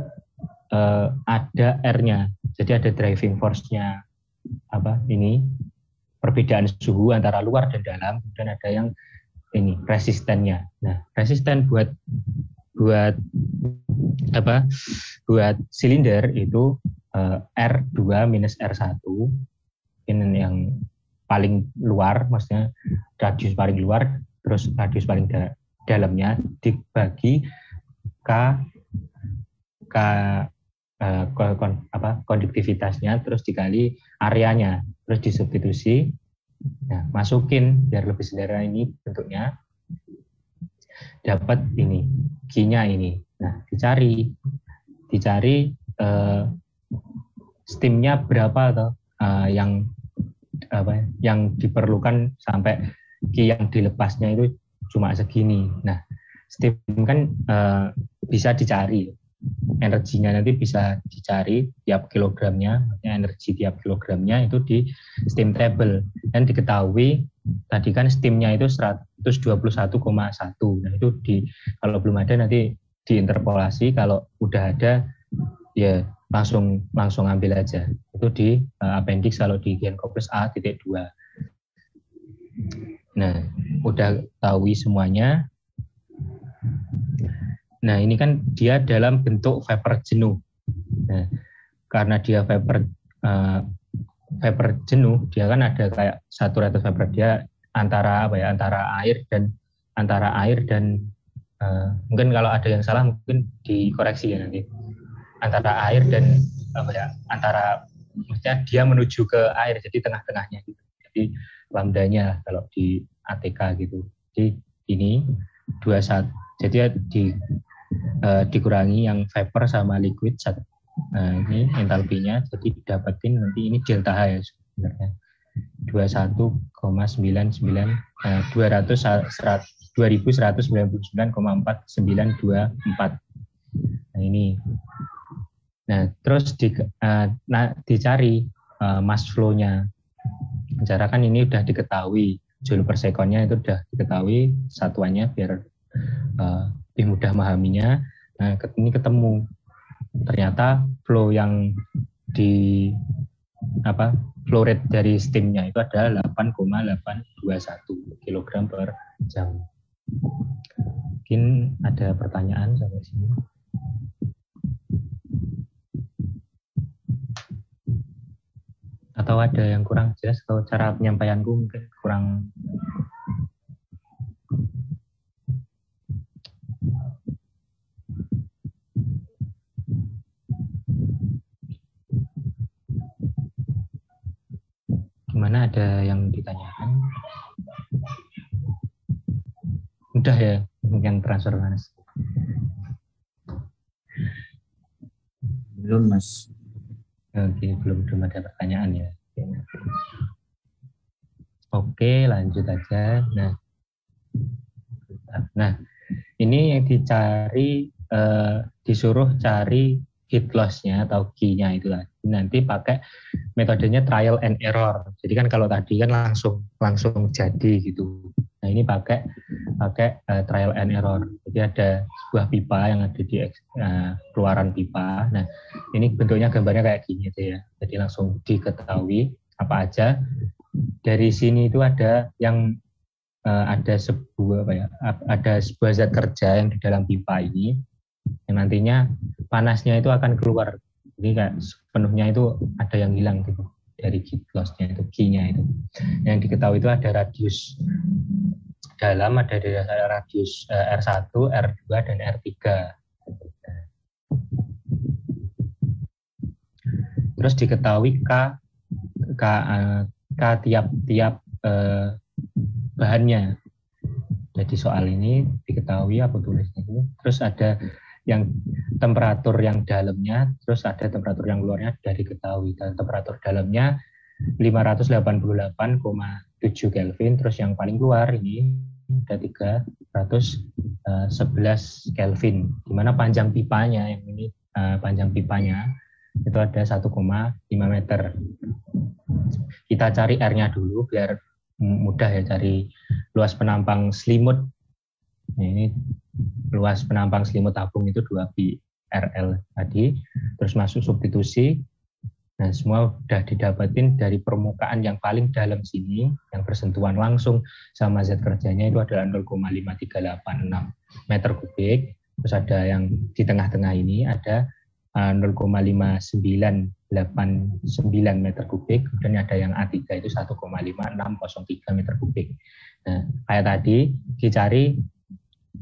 ada R-nya. Jadi ada driving force-nya, perbedaan suhu antara luar dan dalam, dan ada yang ini resistennya. Nah, resisten buat silinder itu R2 minus R1, ini yang paling luar, maksudnya radius paling luar, terus radius paling dalamnya dibagi konduktivitasnya, terus dikali areanya, terus disubstitusi. Nah, masukin biar lebih sederhana ini bentuknya, dapat ini Q-nya ini. Nah, dicari steamnya berapa atau yang diperlukan sampai Q yang dilepasnya itu cuma segini. Nah, steam kan bisa dicari, energinya nanti bisa dicari tiap kilogramnya, energi tiap kilogramnya itu di steam table, dan diketahui tadi kan steamnya itu 121,1. Nah, itu kalau belum ada nanti diinterpolasi, kalau udah ada ya langsung ambil aja. Itu di appendix kalau di Genkoplis A.2. Nah, udah tahu semuanya. Nah, ini kan dia dalam bentuk vapor jenuh. Nah, karena dia vapor jenuh, dia kan ada kayak saturated vapor, dia antara air dan mungkin kalau ada yang salah mungkin dikoreksi ya nanti, antara air dan maksudnya dia menuju ke air, jadi tengah-tengahnya gitu. Jadi lambdanya kalau di ATK gitu. Jadi ini 21. Jadi dikurangi yang vapor sama liquid. Ini entalpinya, jadi dapetin nanti ini delta H ya sebenarnya 2199,492,4. Nah ini. Nah terus dicari mass flow-nya. Cara kan ini udah diketahui, joule per second-nya itu udah diketahui satuannya biar lebih mudah memahaminya. Nah ini ketemu ternyata flow yang flow rate dari steamnya itu adalah 8,821 kg per jam. Mungkin ada pertanyaan sampai sini. Atau ada yang kurang jelas atau cara penyampaianku mungkin kurang. Gimana, ada yang ditanyakan? Udah ya yang transfer Mas? Belum Mas. Oke, belum ada pertanyaan ya. Oke, lanjut aja. Nah, ini yang dicari, disuruh cari heat loss-nya atau Q-nya itu lah. Nanti pakai metodenya trial and error. Jadi kan kalau tadi kan langsung jadi gitu. Nah ini pakai trial and error. Jadi ada sebuah pipa yang ada di keluaran pipa. Nah ini bentuknya gambarnya kayak gini aja ya. Jadi langsung diketahui apa aja. Dari sini itu ada yang ada sebuah zat kerja yang di dalam pipa ini, yang nantinya panasnya itu akan keluar. Jadi kayak sepenuhnya itu ada yang hilang gitu dari heat loss-nya itu, Q-nya itu. Yang diketahui itu ada radius dalam, ada radius R1, R2, dan R3. Terus diketahui K tiap bahannya. Jadi soal ini diketahui apa tulisnya itu. Terus ada yang temperatur yang dalamnya, terus ada temperatur yang luarnya dari diketahui. Dan temperatur dalamnya 588,7 Kelvin, terus yang paling luar ini ada 311 Kelvin. Di mana panjang pipanya yang ini panjang pipanya itu ada 1,5 meter. Kita cari R-nya dulu biar mudah ya, cari luas penampang selimut. Nah, ini luas penampang selimut tabung itu 2pi RL tadi, terus masuk substitusi. Nah, semua sudah didapatin dari permukaan yang paling dalam sini, yang bersentuhan langsung sama zat kerjanya itu adalah 0,5386 meter kubik. Terus ada yang di tengah-tengah ini ada 0,5989 meter kubik, kemudian ada yang A3 itu 1,5603 meter kubik. Nah, kayak tadi dicari,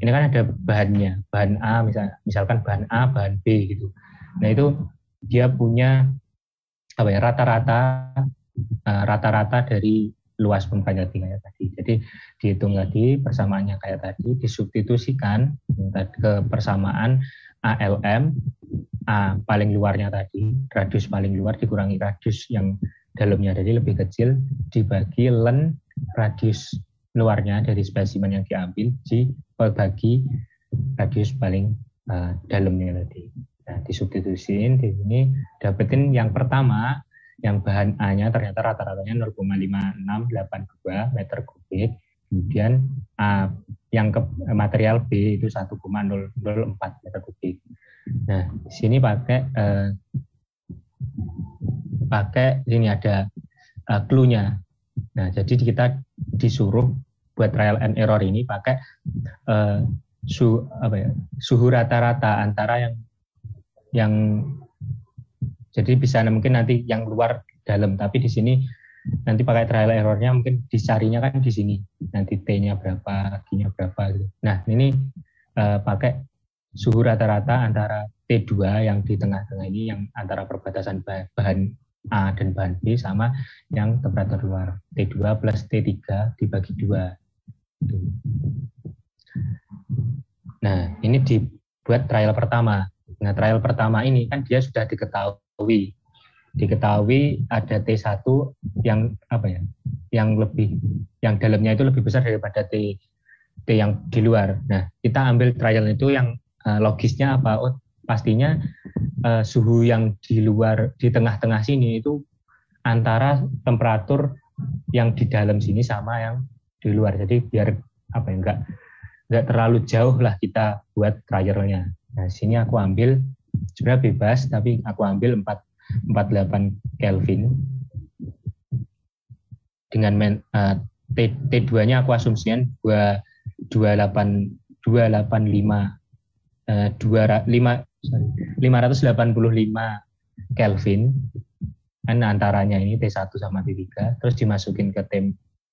ini kan ada bahannya, bahan A misalkan bahan A, bahan B gitu. Nah itu dia punya rata-rata dari luas permukaan kayak tadi. Jadi dihitung tadi persamaannya kayak tadi, disubstitusikan ke persamaan ALM, A paling luarnya tadi, radius paling luar dikurangi radius yang dalamnya, jadi lebih kecil, dibagi len radius luarnya dari spesimen yang diambil dibagi radius paling dalamnya tadi. Nah, disubstitusiin di sini dapetin yang pertama, yang bahan A-nya ternyata rata-ratanya 0,5682 meter kubik. Kemudian yang ke material B itu 1,004 meter kubik. Nah, di sini pakai ini ada clue-nya. Nah, jadi kita disuruh buat trial and error ini pakai suhu rata-rata antara yang Jadi bisa mungkin nanti yang luar dalam, tapi di sini nanti pakai trial errornya mungkin dicarinya kan di sini. Nanti T-nya berapa, G-nya berapa gitu. Nah, ini pakai suhu rata-rata antara T2 yang di tengah-tengah ini, yang antara perbatasan bahan A dan bahan B, sama yang temperatur luar. T2 plus T3 dibagi 2. Nah, ini dibuat trial pertama. Nah, trial pertama ini kan dia sudah diketahui ada T1 yang apa ya? Yang dalamnya itu lebih besar daripada T yang di luar. Nah, kita ambil trial itu yang logisnya apa? Oh, pastinya suhu yang di luar, di tengah-tengah sini itu antara temperatur yang di dalam sini sama yang di luar. Jadi biar apa ya, enggak terlalu jauh lah kita buat trialnya. Nah, sini aku ambil sebenarnya bebas, tapi aku ambil 48 Kelvin dengan T2-nya aku asumsikan 585 Kelvin kan antaranya ini T1 sama T3, terus dimasukin ke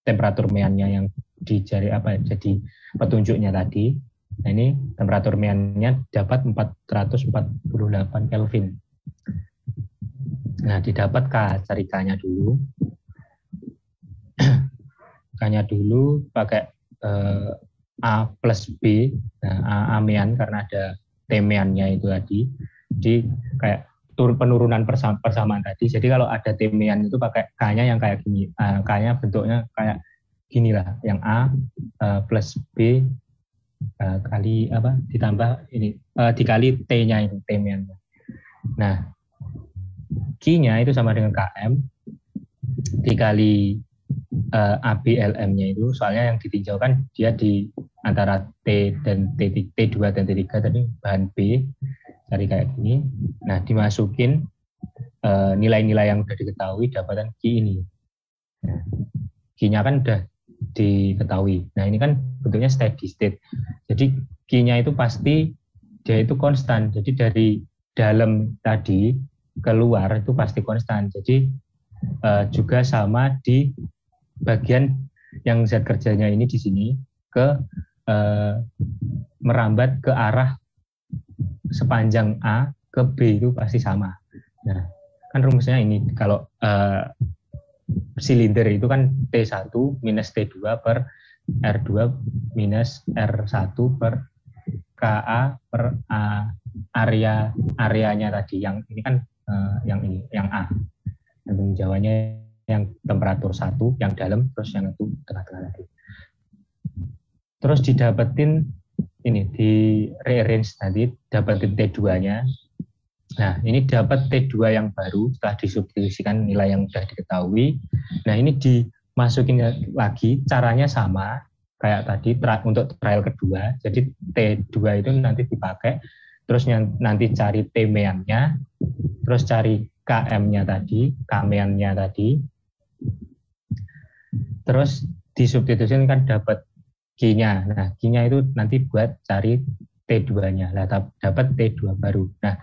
temperatur meannya yang di jari apa ya, jadi petunjuknya tadi. Nah, ini temperatur meannya dapat 448 Kelvin. Nah, didapat K, cari K-nya dulu. K-nya dulu pakai A plus B. Nah, A mean karena ada T meannya itu tadi. Jadi kayak penurunan persamaan tadi. Jadi kalau ada T mean itu pakai K-nya yang kayak gini. K-nya bentuknya kayak gini lah, yang A plus B kali apa ditambah ini dikali T-nya itu, T meannya. Nah, Q-nya itu sama dengan KM dikali ABLM-nya itu, soalnya yang ditinjau kan dia di antara T dan T2 dan T3 tadi bahan B, cari kayak gini. Nah, dimasukin nilai-nilai yang sudah diketahui, dapatan Q ini. Nah, Q-nya kan udah diketahui. Nah, ini kan bentuknya steady state. Jadi Q-nya itu pasti dia itu konstan. Jadi dari dalam tadi keluar itu pasti konstan. Jadi juga sama di bagian yang Z kerjanya ini di sini ke merambat ke arah sepanjang A ke B itu pasti sama. Nah, kan rumusnya ini kalau silinder itu kan T1 minus T2 per R2 minus R1 per KA per areanya tadi. Yang ini kan yang ini, yang A. Yang Jawanya yang temperatur 1, yang dalam, terus yang itu tengah-tengah tadi. Terus didapetin ini, di rearrange tadi, dapetin T2-nya. Nah, ini dapat T2 yang baru setelah disubstitusikan nilai yang sudah diketahui. Nah, ini dimasukin lagi, caranya sama kayak tadi untuk trial kedua. Jadi T2 itu nanti dipakai, terus nanti cari T mean-nya, terus cari KM-nya tadi, K-mean-nya tadi, terus disubstitusikan kan dapat Q-nya. Nah, Q-nya itu nanti buat cari T2-nya. Lah dapat T2 baru. Nah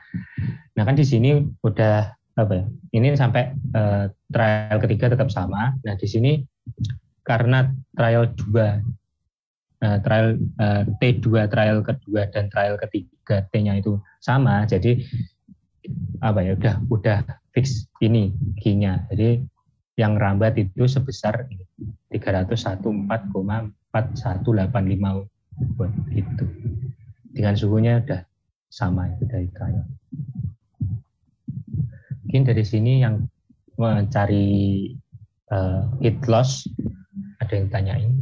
kan di sini udah apa ya? Ini sampai trial ketiga tetap sama. Nah, di sini karena trial 2 T2 trial kedua dan trial ketiga T-nya itu sama, jadi apa ya, udah fix ini Q-nya. Jadi yang rambat itu sebesar 314,4185 watt itu. Dengan suhunya udah sama itu dari K-nya. Mungkin dari sini yang mencari heat loss ada yang tanyain.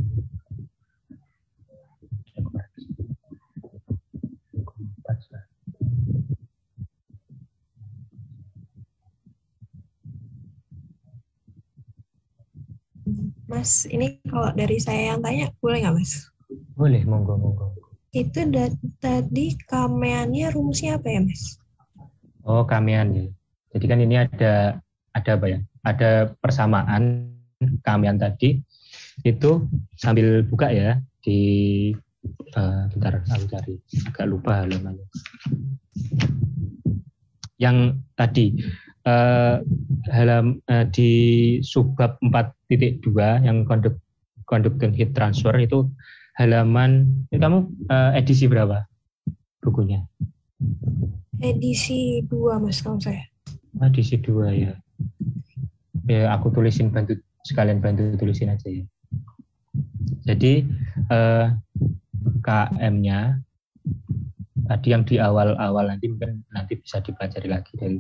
Mas, ini kalau dari saya yang tanya, boleh nggak, Mas? Boleh, monggo. Itu tadi kameannya rumusnya apa ya, Mas? Oh, kamean ya. Jadi kan ini ada apa ya? Ada persamaan kamean tadi. Itu sambil buka ya di bentar, aku cari. Agak lupa halamannya. Yang tadi di subbab 4.2 yang conducting heat transfer itu halaman, kamu edisi berapa bukunya? Edisi 2 Mas kalau saya. Edisi 2 ya. Ya aku tulisin, sekalian bantu tulisin aja ya. Jadi KM-nya tadi yang di awal-awal nanti mungkin nanti bisa dipelajari lagi dari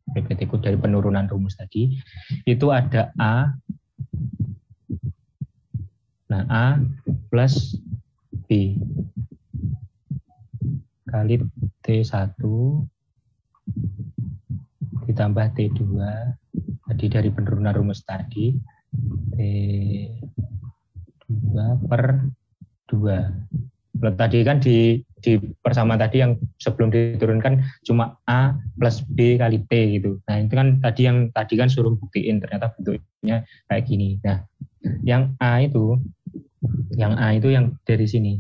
PPT-ku, dari penurunan rumus tadi. Itu ada A. Nah, A plus B kali T1 ditambah T2 tadi dari penurunan rumus tadi, T2 per 2. Kalau tadi kan di persamaan tadi yang sebelum diturunkan cuma A plus B kali T gitu. Nah itu kan tadi kan suruh buktiin ternyata bentuknya kayak gini. Nah yang A itu yang dari sini.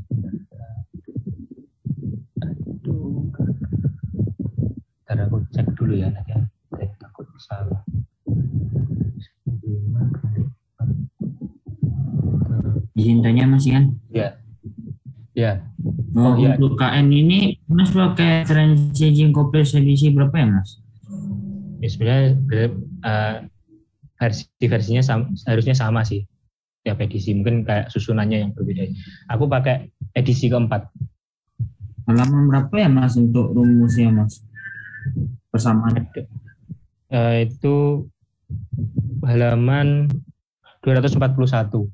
Ntar aku cek dulu ya nanti. Takut salah. Izin tanya Mas Ian. Ya. Ya. Untuk KN ini Mas pakai Transaging Complex edisi berapa ya Mas? Ya sebenarnya versinya harusnya sama sih tiap edisi, mungkin kayak susunannya yang berbeda. Aku pakai edisi keempat. Halaman berapa ya Mas untuk rumusnya Mas? Persamaan. Itu halaman 241.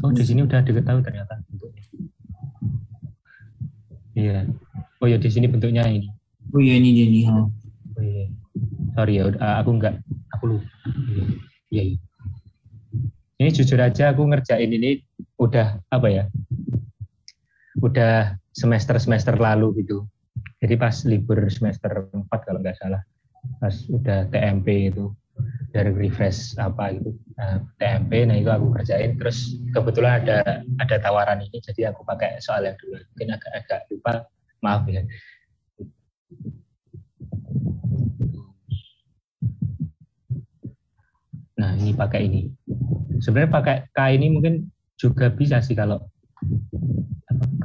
Oh di sini udah diketahui ternyata bentuknya. Iya. Oh ya di sini bentuknya ini. Oh iya ini jadi. Oh iya. Sorry ya, aku lupa. Iya. Ini jujur aja aku ngerjain ini udah apa ya? Udah semester lalu gitu. Jadi pas libur semester 4 kalau nggak salah, pas udah TMP itu dari refresh apa gitu, TMP, nah itu aku kerjain, terus kebetulan ada tawaran ini, jadi aku pakai soal yang dulu, mungkin agak lupa, maaf ya. Nah ini pakai ini, sebenarnya pakai K ini mungkin juga bisa sih kalau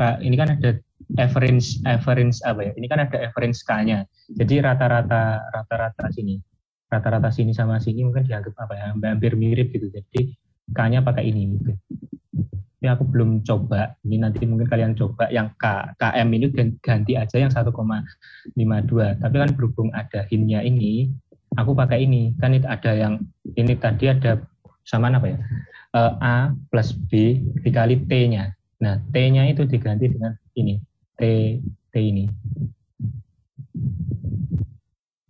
K ini kan ada average apa ya? Ini kan ada average K-nya. Jadi rata-rata sini sama sini mungkin dianggap apa ya? Hampir mirip gitu. Jadi K-nya pakai ini mungkin. Ini aku belum coba. Ini nanti mungkin kalian coba yang KM ini ganti aja yang 1,52. Tapi kan berhubung ada hint-nya ini, aku pakai ini. Kan itu ada yang ini tadi ada sama apa ya? A plus B dikali T-nya. Nah, T-nya itu diganti dengan ini, T ini.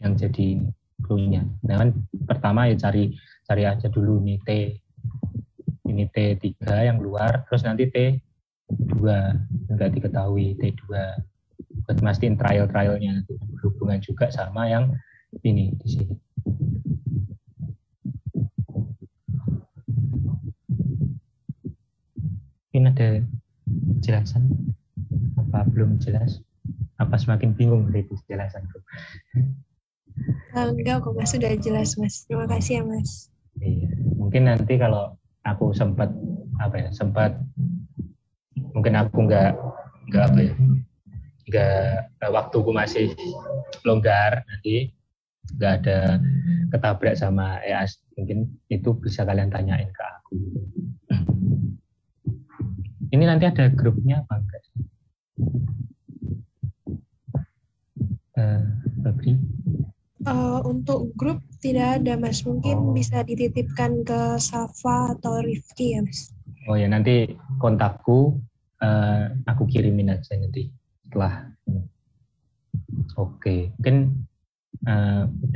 Yang jadi clue-nya. Nah, kan pertama ya cari aja dulu nih T. Ini T3 yang luar, terus nanti T2. Enggak diketahui T2. Buat mastiin trial-trialnya nanti berhubungan juga sama yang ini di sini. Ini ada jelasan apa belum jelas, apa semakin bingung dari penjelasanku? Enggak kok Mas, sudah jelas Mas, terima kasih ya Mas. Iya, mungkin nanti kalau aku sempat mungkin aku nggak waktuku masih longgar, nanti nggak ada ketabrak sama EAS, mungkin itu bisa kalian tanyain ke aku. Ini nanti ada grupnya apa enggak? Fabri? Untuk grup tidak ada Mas, mungkin bisa dititipkan ke Safa atau Rifki ya Mas. Oh ya, nanti kontakku aku kirimin aja nanti setelah. Oke, mungkin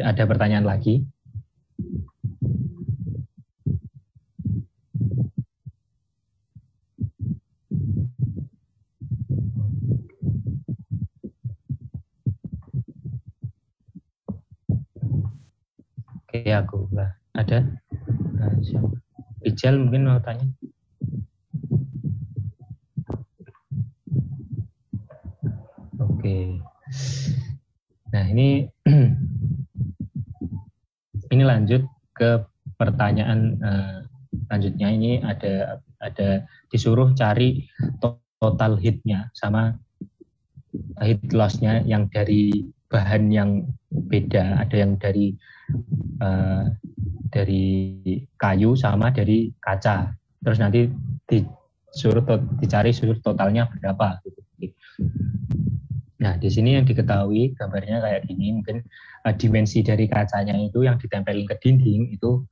ada pertanyaan lagi? Oke, aku lah. Ada? Siapa? Ijal mungkin mau tanya. Oke. Nah, ini ini lanjut ke pertanyaan lanjutnya. Ini ada disuruh cari total heat-nya sama heat loss-nya yang dari bahan yang beda. Ada yang dari kayu sama dari kaca. Terus nanti dicari suruh totalnya berapa. Nah, di sini yang diketahui gambarnya kayak gini, mungkin dimensi dari kacanya itu yang ditempelin ke dinding itu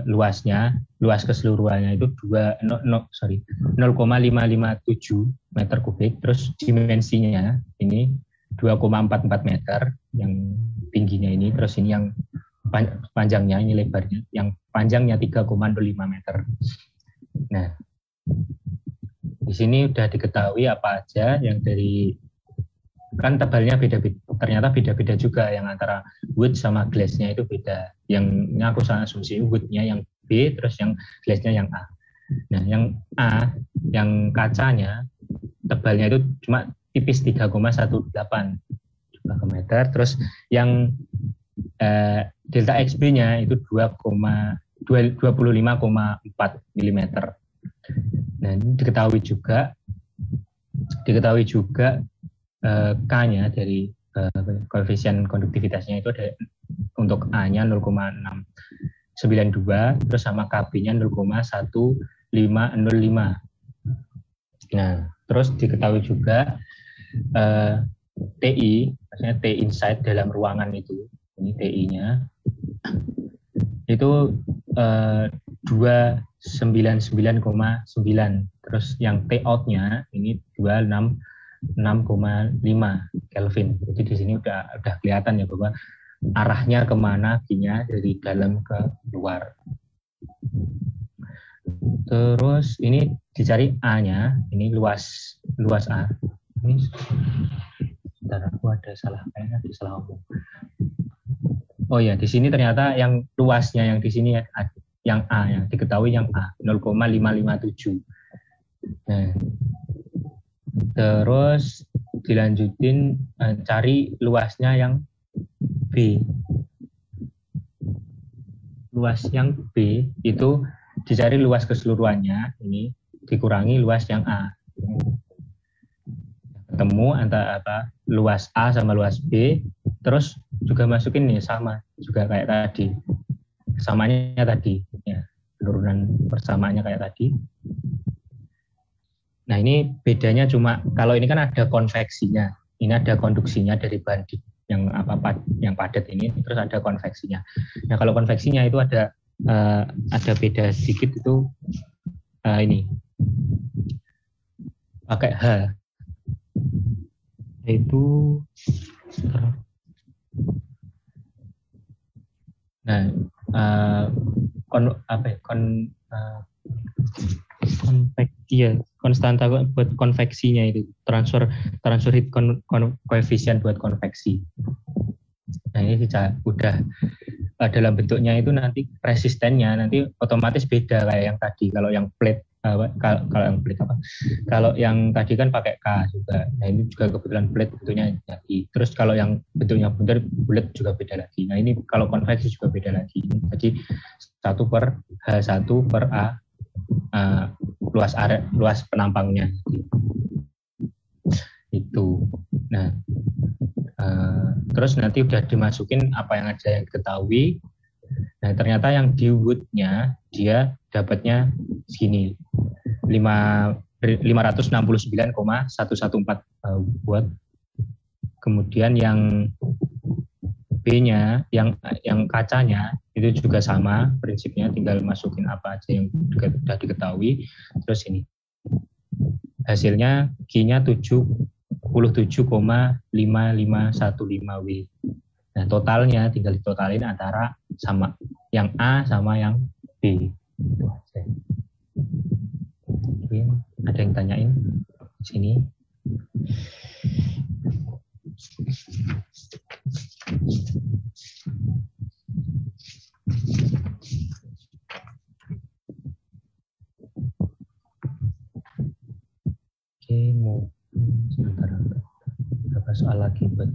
luas keseluruhannya itu 0,557 meter kubik, terus dimensinya ini 2,44 meter yang tingginya ini, terus ini yang panjangnya, ini lebarnya, yang panjangnya 3,05 meter. Nah, di sini udah diketahui apa aja yang dari, kan tebalnya beda-beda, ternyata beda-beda juga, yang antara wood sama glassnya itu beda. Yang ini aku asumsi woodnya yang B, terus yang glassnya yang A. Nah, yang A, yang kacanya tebalnya itu cuma tipis 3,18 meter, terus yang delta XB-nya itu 25,4 mm. Nah, ini diketahui juga K-nya dari koefisien konduktivitasnya itu ada, untuk A-nya 0,692, terus sama KB-nya 0,1505. Nah, terus diketahui juga TI, maksudnya T inside dalam ruangan itu, ini TI-nya itu 299,9, terus yang T out-nya ini 6,5 Kelvin. Jadi di sini udah kelihatan ya bahwa arahnya kemana Q-nya dari dalam ke luar. Terus ini dicari A-nya, ini luas A. Ini sebentar, aku ada salah, kayaknya ada salah ngomong. Oh ya, di sini ternyata yang luasnya yang di sini yang A, yang diketahui yang A 0,557. Nah, terus dilanjutin cari luasnya yang B. Luas yang B itu dicari luas keseluruhannya, ini dikurangi luas yang A. Ketemu antara luas A sama luas B, terus juga masukin nih sama juga kayak tadi. Samanya tadi, ya, penurunan persamaannya kayak tadi. Nah, ini bedanya cuma kalau ini kan ada konveksinya, ini ada konduksinya dari bahan yang padat ini, terus ada konveksinya. Nah, kalau konveksinya itu ada beda sedikit itu ini pakai H, yaitu konstanta buat konveksinya itu transfer heat koefisien buat konveksi. Nah, ini udah dalam bentuknya itu nanti resistennya nanti otomatis beda kayak yang tadi. Kalau yang plate kalau yang tadi kan pakai K juga. Nah, ini juga kebetulan plate bentuknya jadi. Terus kalau yang bentuknya bulat juga beda lagi. Nah, ini kalau konveksi juga beda lagi. Jadi 1/H1/A luas penampangnya itu. Nah, terus nanti udah dimasukin apa yang ada yang diketahui. Nah, ternyata yang di wood-nya dia dapatnya segini, 569,114 watt. Kemudian yang B-nya, yang kacanya itu juga sama prinsipnya, tinggal masukin apa aja yang sudah diketahui. Terus ini hasilnya Q-nya 77,5515 W. Nah, totalnya tinggal ditotalin antara sama yang A sama yang B. Itu aja. Mungkin ada yang tanyain di sini. Oke, mau sebentar, berapa soal lagi buat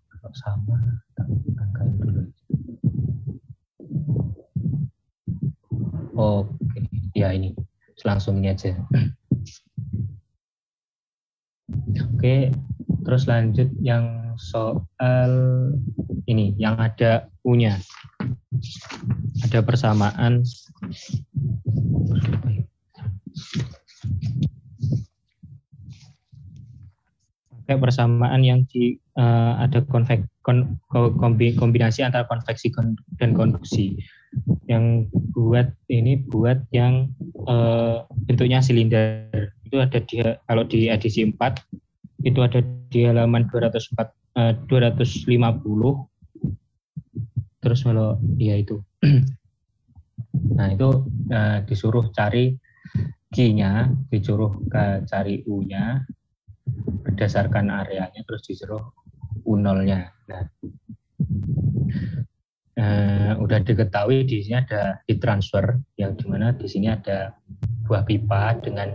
kalau sama. bukain dulu. Oke, ya ini langsung ini aja. Oke, terus lanjut yang soal ini, yang ada U-nya. Ada persamaan. Kayak persamaan yang ada kombinasi antara konveksi dan konduksi. Yang buat yang bentuknya silinder. Itu ada kalau di edisi 4 itu ada di halaman 250. Terus kalau ya itu. Nah, itu disuruh cari Q-nya, disuruh cari U-nya berdasarkan areanya, terus disuruh U0-nya. Nah, udah diketahui di sini ada heat transfer, yang dimana di sini ada buah pipa dengan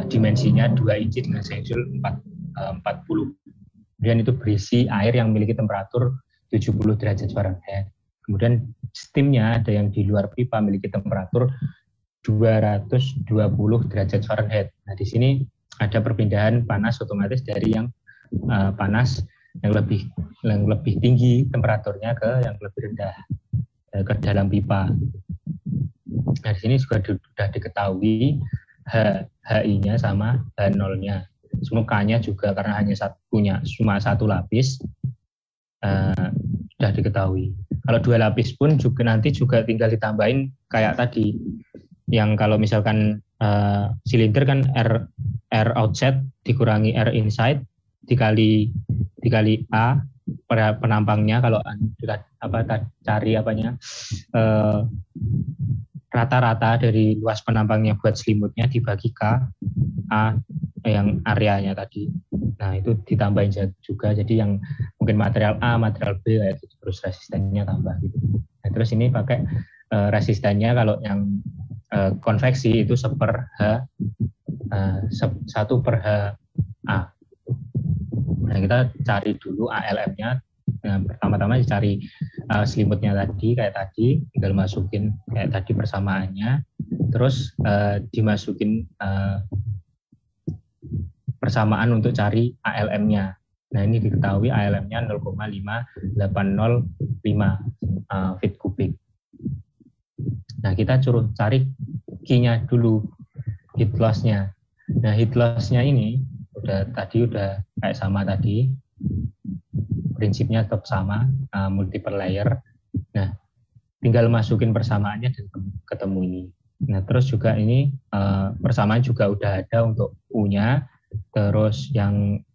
dimensinya 2 inci dengan sensul 40. Kemudian itu berisi air yang memiliki temperatur 70 derajat Fahrenheit. Kemudian steamnya ada yang di luar pipa memiliki temperatur 220 derajat Fahrenheit. Nah, di sini ada perpindahan panas otomatis dari yang panas yang lebih tinggi temperaturnya ke yang lebih rendah ke dalam pipa. Nah, di sini juga sudah diketahui HI-nya sama H0-nya. Semua K-nya juga karena hanya cuma satu lapis sudah diketahui. Kalau 2 lapis pun juga nanti juga tinggal ditambahin kayak tadi. Yang kalau misalkan silinder kan R outside dikurangi R inside dikali A pada penampangnya, kalau cari rata-rata dari luas penampangnya buat selimutnya dibagi K A yang areanya tadi. Nah, itu ditambahin juga, jadi yang mungkin material A, material B kayak gitu, terus resistennya tambah gitu. Nah, terus ini pakai resistennya kalau yang konveksi itu 1/H A. Nah, kita cari dulu ALM-nya. Nah, pertama-tama dicari selimutnya tadi, kayak tadi, tinggal masukin kayak tadi persamaannya, terus dimasukin persamaan untuk cari ALM-nya. Nah, ini diketahui ALM-nya 0,5805 feet kubik. Nah, kita suruh cari Q-nya dulu, heat loss-nya. Nah, heat loss-nya ini udah kayak sama tadi, prinsipnya tetap sama, multiple layer. Nah, tinggal masukin persamaannya dan ketemu ini. Nah, terus juga ini persamaan juga udah ada untuk U-nya, terus yang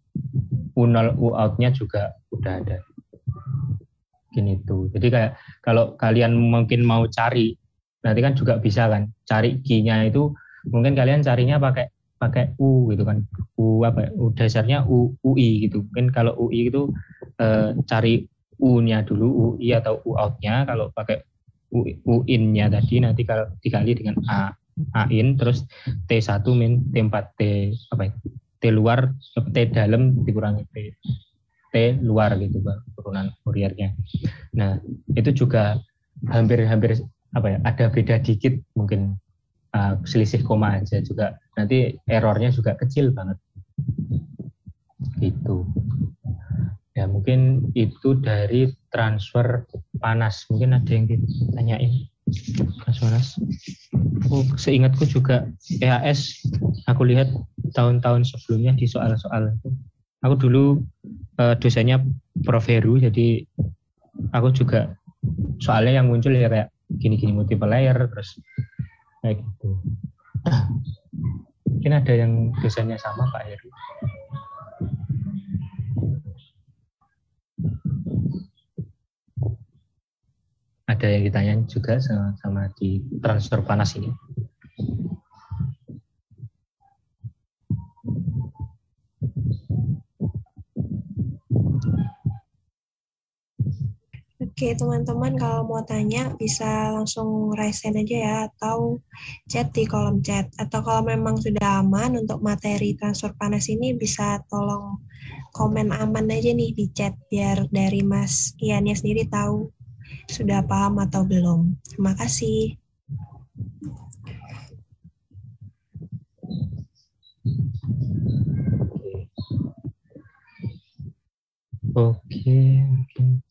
U0 U out-nya juga udah ada. Gini tuh. Jadi kayak kalau kalian mungkin mau cari, nanti kan juga bisa kan cari Q-nya itu, mungkin kalian carinya pakai U gitu kan. U dasarnya UI gitu. Mungkin kalau UI itu cari U-nya dulu, UI atau U out-nya. Kalau pakai U in-nya tadi nanti kalau dikali dengan A in, terus T1 min T4 T luar, T dalam dikurangi T luar gitu Pak, turunan Fouriernya. Nah, itu juga hampir ada beda dikit, mungkin selisih koma aja juga, nanti errornya juga kecil banget gitu ya. Mungkin itu dari transfer panas. Mungkin ada yang ditanyain Mas Manas? Seingatku juga EAS, aku lihat tahun-tahun sebelumnya di soal-soal itu, aku dulu dosennya Prof Heru, jadi aku juga soalnya yang muncul ya kayak gini-gini multiple layer, terus kayak gitu. Mungkin ada yang dosennya sama Pak Heru. Ada yang ditanyain juga sama di transfer panas ini. Oke, teman-teman kalau mau tanya bisa langsung raise hand aja ya, atau chat di kolom chat. Atau kalau memang sudah aman untuk materi transfer panas ini bisa tolong komen aman aja nih di chat, biar dari Mas Iannya sendiri tahu sudah paham atau belum. Terima kasih. Oke, mungkin.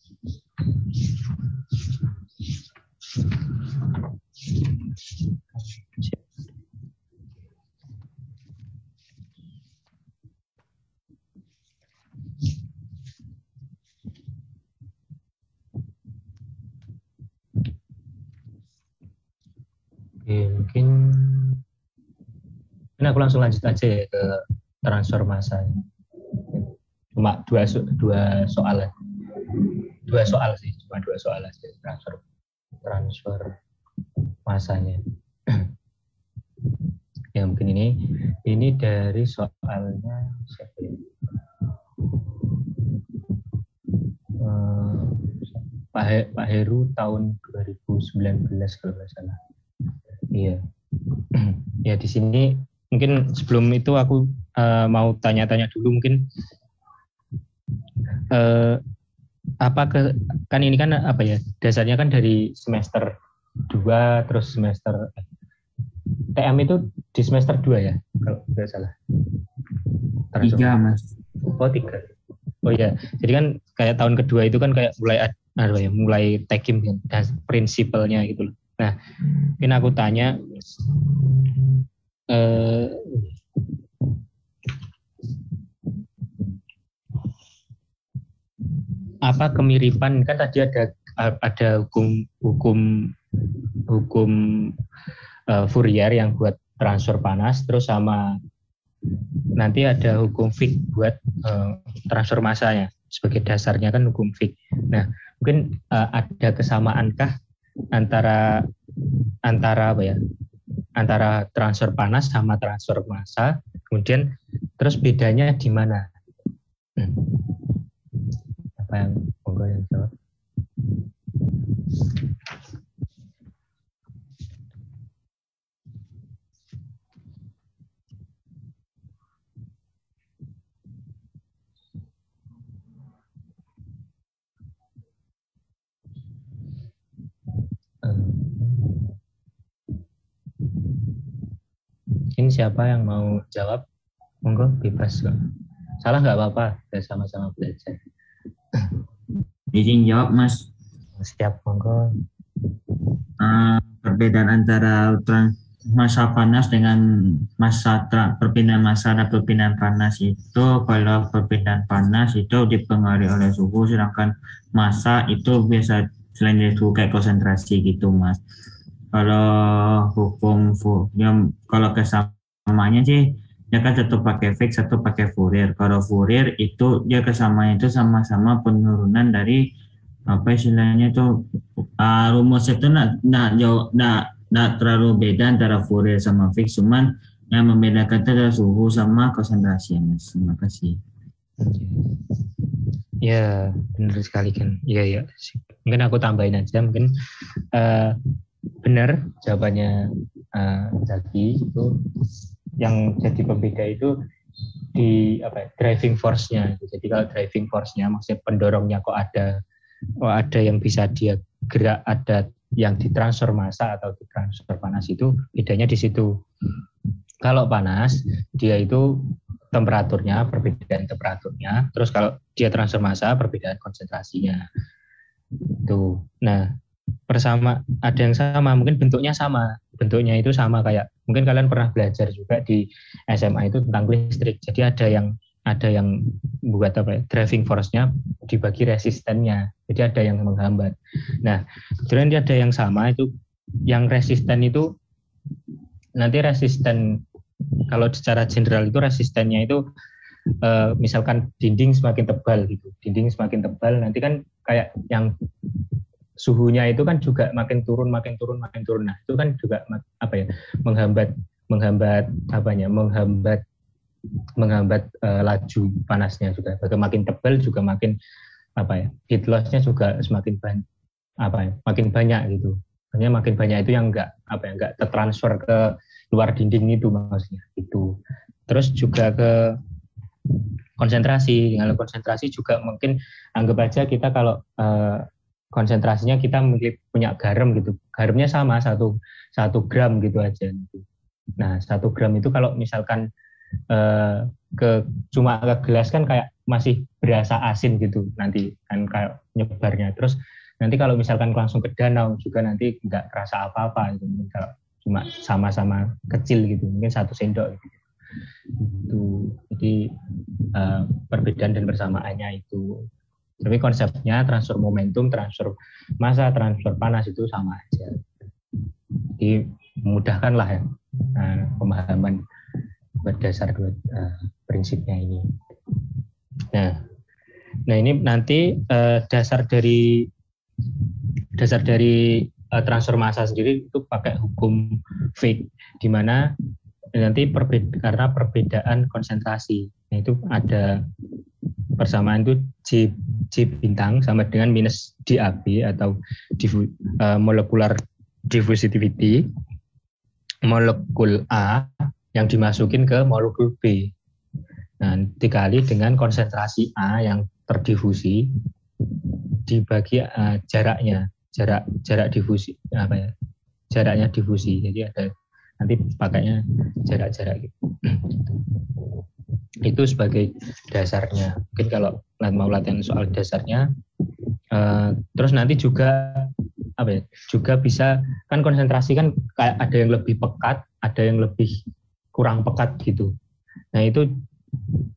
Oke, mungkin aku langsung lanjut aja ya ke transfer massa. Cuma dua soal sih, cuma dua soal aja transfer massanya. Ya mungkin ini dari soalnya siapa ya? Pak Heru tahun 2019 kalau nggak salah. Iya. Ya di sini mungkin sebelum itu aku mau tanya-tanya dulu mungkin kan ini kan apa ya, dasarnya kan dari semester 2 terus semester TM itu di semester 2 ya kalau nggak salah. 3 Mas. Oh 3. Oh ya, jadi kan kayak tahun kedua itu kan kayak mulai tagging dan prinsipalnya gitu loh. Nah, mungkin aku tanya apa kemiripan, kan tadi ada hukum Fourier yang buat transfer panas, terus sama nanti ada hukum Fick buat transfer massanya, sebagai dasarnya kan hukum Fick. Nah, mungkin ada kesamaankah antara apa ya, antara transfer panas sama transfer massa, kemudian terus bedanya di mana? Apa yang monggo yang jawab? Mungkin siapa yang mau jawab? Monggo bebas kok. Salah nggak apa-apa, kita sama-sama belajar. Izin jawab Mas. Siap, monggo. Perbedaan antara masa panas dengan perpindahan massa dan perpindahan panas itu, kalau perpindahan panas itu dipengaruhi oleh suhu, sedangkan massa itu biasa selain dari suhu kayak konsentrasi gitu Mas. Kalau kalau kesamanya sih dia kan satu pakai Fick, satu pakai Fourier. Kalau Fourier itu dia kesamanya itu sama-sama penurunan dari apa istilahnya itu rumus itu nggak terlalu beda antara Fourier sama Fick, cuman yang membedakan itu adalah suhu sama konsentrasi. Terima kasih. Ya benar sekali kan. Iya. Mungkin aku tambahin aja, mungkin benar jawabannya Zaki, itu yang jadi pembeda itu di driving force-nya. Jadi kalau driving force-nya maksudnya pendorongnya kok ada yang bisa dia gerak, ada yang ditransfer massa atau ditransfer panas, itu bedanya di situ. Kalau panas dia itu temperaturnya, perbedaan temperaturnya, terus kalau dia transfer massa perbedaan konsentrasinya. Tuh. Nah, ada yang sama, mungkin bentuknya itu sama kayak mungkin kalian pernah belajar juga di SMA itu tentang listrik. Jadi ada yang buat driving force-nya dibagi resistennya, jadi ada yang menghambat. Nah, kemudian ada yang sama, itu yang resisten itu nanti resisten, kalau secara general itu resistennya itu misalkan dinding semakin tebal gitu, nanti kan kayak yang suhunya itu kan juga makin turun. Nah, itu kan juga menghambat laju panasnya juga. Makin tebal juga makin heat loss-nya juga semakin makin banyak gitu. Hanya makin banyak itu yang nggak tertransfer ke luar dinding itu maksudnya itu. Terus juga ke konsentrasi. Dengan konsentrasi juga mungkin anggap aja kita kalau konsentrasinya kita mungkin punya garam gitu. Garamnya sama 1 gram gitu aja. Nah 1 gram itu kalau misalkan cuma ke gelas kan kayak masih berasa asin gitu nanti kan kayak nyebarnya. Terus nanti kalau misalkan langsung ke danau juga nanti nggak terasa apa-apa gitu. Kalau cuma sama-sama kecil gitu, mungkin 1 sendok gitu. Itu jadi perbedaan dan persamaannya itu. Tapi konsepnya transfer momentum, transfer massa, transfer panas itu sama aja. Jadi memudahkanlah ya pemahaman berdasar prinsipnya ini. Nah ini nanti dasar dari transfer massa sendiri itu pakai hukum Fick, di mana nanti karena perbedaan konsentrasi. Nah, itu ada persamaan itu J bintang sama dengan minus DAB atau molecular diffusivity molekul A yang dimasukin ke molekul B. Nah, dikali dengan konsentrasi A yang terdifusi dibagi jaraknya, jarak difusi jaraknya difusi. Jadi ada nanti pakainya jarak-jarak gitu. Itu sebagai dasarnya. Mungkin kalau mau latihan soal dasarnya, terus nanti juga juga bisa kan konsentrasi kan kayak ada yang lebih pekat, ada yang lebih kurang pekat gitu. Nah itu